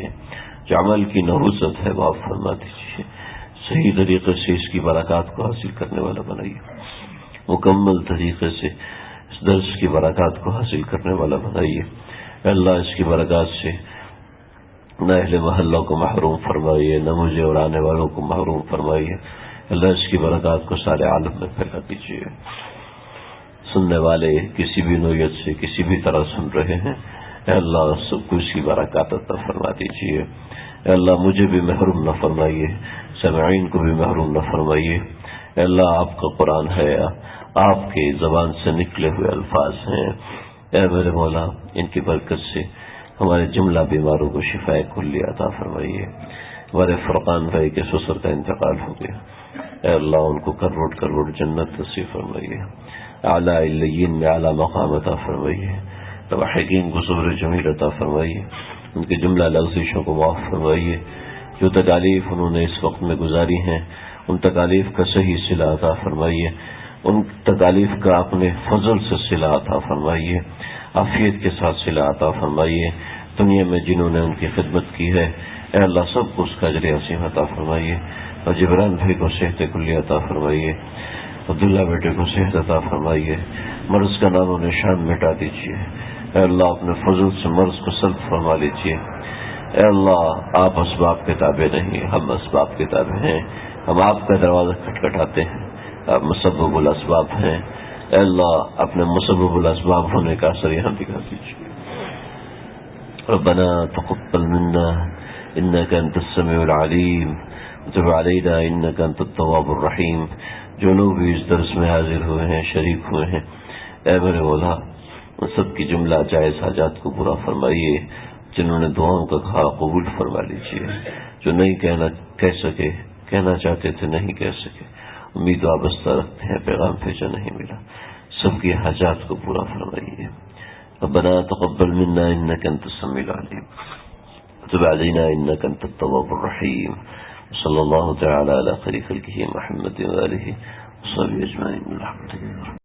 [SPEAKER 1] جو عمل کی نحوست ہے معاف فرما دیجیے، صحیح طریقے سے اس کی برکات کو حاصل کرنے والا بنائیے، مکمل طریقے سے اس درس کی برکات کو حاصل کرنے والا بنائیے۔ اے اللہ اس کی برکات سے نہ اہل محلوں کو محروم فرمائیے، نہ مجھے اور آنے والوں کو محروم فرمائیے۔ اللہ اس کی برکات کو سارے عالم میں پھیلا دیجیے۔ سننے والے کسی بھی نوعیت سے کسی بھی طرح سن رہے ہیں، اے اللہ سب کو اس کی برکات عطا فرما دیجیے۔ اے اللہ مجھے بھی محروم نہ فرمائیے، سامعین کو بھی محروم نہ فرمائیے۔ اے اللہ آپ کا قرآن ہے، آپ کی زبان سے نکلے ہوئے الفاظ ہیں، اے میرے مولا ان کی برکت سے ہمارے جملہ بیماروں کو شفاء کلی عطا فرمائیے۔ ہمارے فرقان بھائی کے سسر کا انتقال ہو گیا، اے اللہ ان کو کروڑ کروڑ جنت نصیب فرمائیے، اعلیٰ علیین میں اعلیٰ مقام عطا فرمائیے، لواحقین کو صبر جمیل عطا فرمائیے، ان کے جملہ لغزشوں کو معاف فرمائیے۔ جو تکالیف انہوں نے اس وقت میں گزاری ہیں ان تکالیف کا صحیح صلہ عطا فرمائیے، ان تکالیف کا اپنے فضل سے صلہ عطا فرمائیے، عافیت کے ساتھ صلہ عطا فرمائیے۔ دنیا میں جنہوں نے ان کی خدمت کی ہے اے اللہ سب کو اس کا اجر عظیم عطا فرمائیے، اور جبران بھائی کو صحت کلی عطا فرمائیے، عبداللہ بیٹے کو صحت عطا فرمائیے، مرض کا نام و نشان مٹا دیجیے، اے اللہ اپنے فضل سے مرض کو سلب فرما لیجیے۔ اے اللہ آپ اسباب کے تابع نہیں، ہم اسباب کے تابع ہیں، ہم آپ کا دروازہ کھٹکھٹاتے ہیں، آپ مسبب الاسباب ہیں، اے اللہ اپنے مسبب الاسباب ہونے کا اثر یہاں دکھا دیجیے۔ ربنا تقبل منا انك انت السميع العليم وتب علينا انك انت التواب الرحيم۔ جو لوگ بھی اس درس میں حاضر ہوئے ہیں، شریک ہوئے ہیں، اے میرے مولا ان سب کی جملہ جائز حاجات کو پورا فرمائیے، جنہوں نے دعاؤں کا کہا قبول فرما لیجیے، جو نہیں کہہ سکے، کہنا چاہتے تھے نہیں کہہ سکے، امید وابستہ رکھتے ہیں پیغام بھیجا نہیں ملا، سب کی حاجات کو پورا فرمائیے۔ ربنا تقبل منا انك انت السميع العليم وتب علينا انك انت التواب الرحيم، صلى الله تعالى على خير خلقه محمد وآله وصحبه اجمعين الحمد لله۔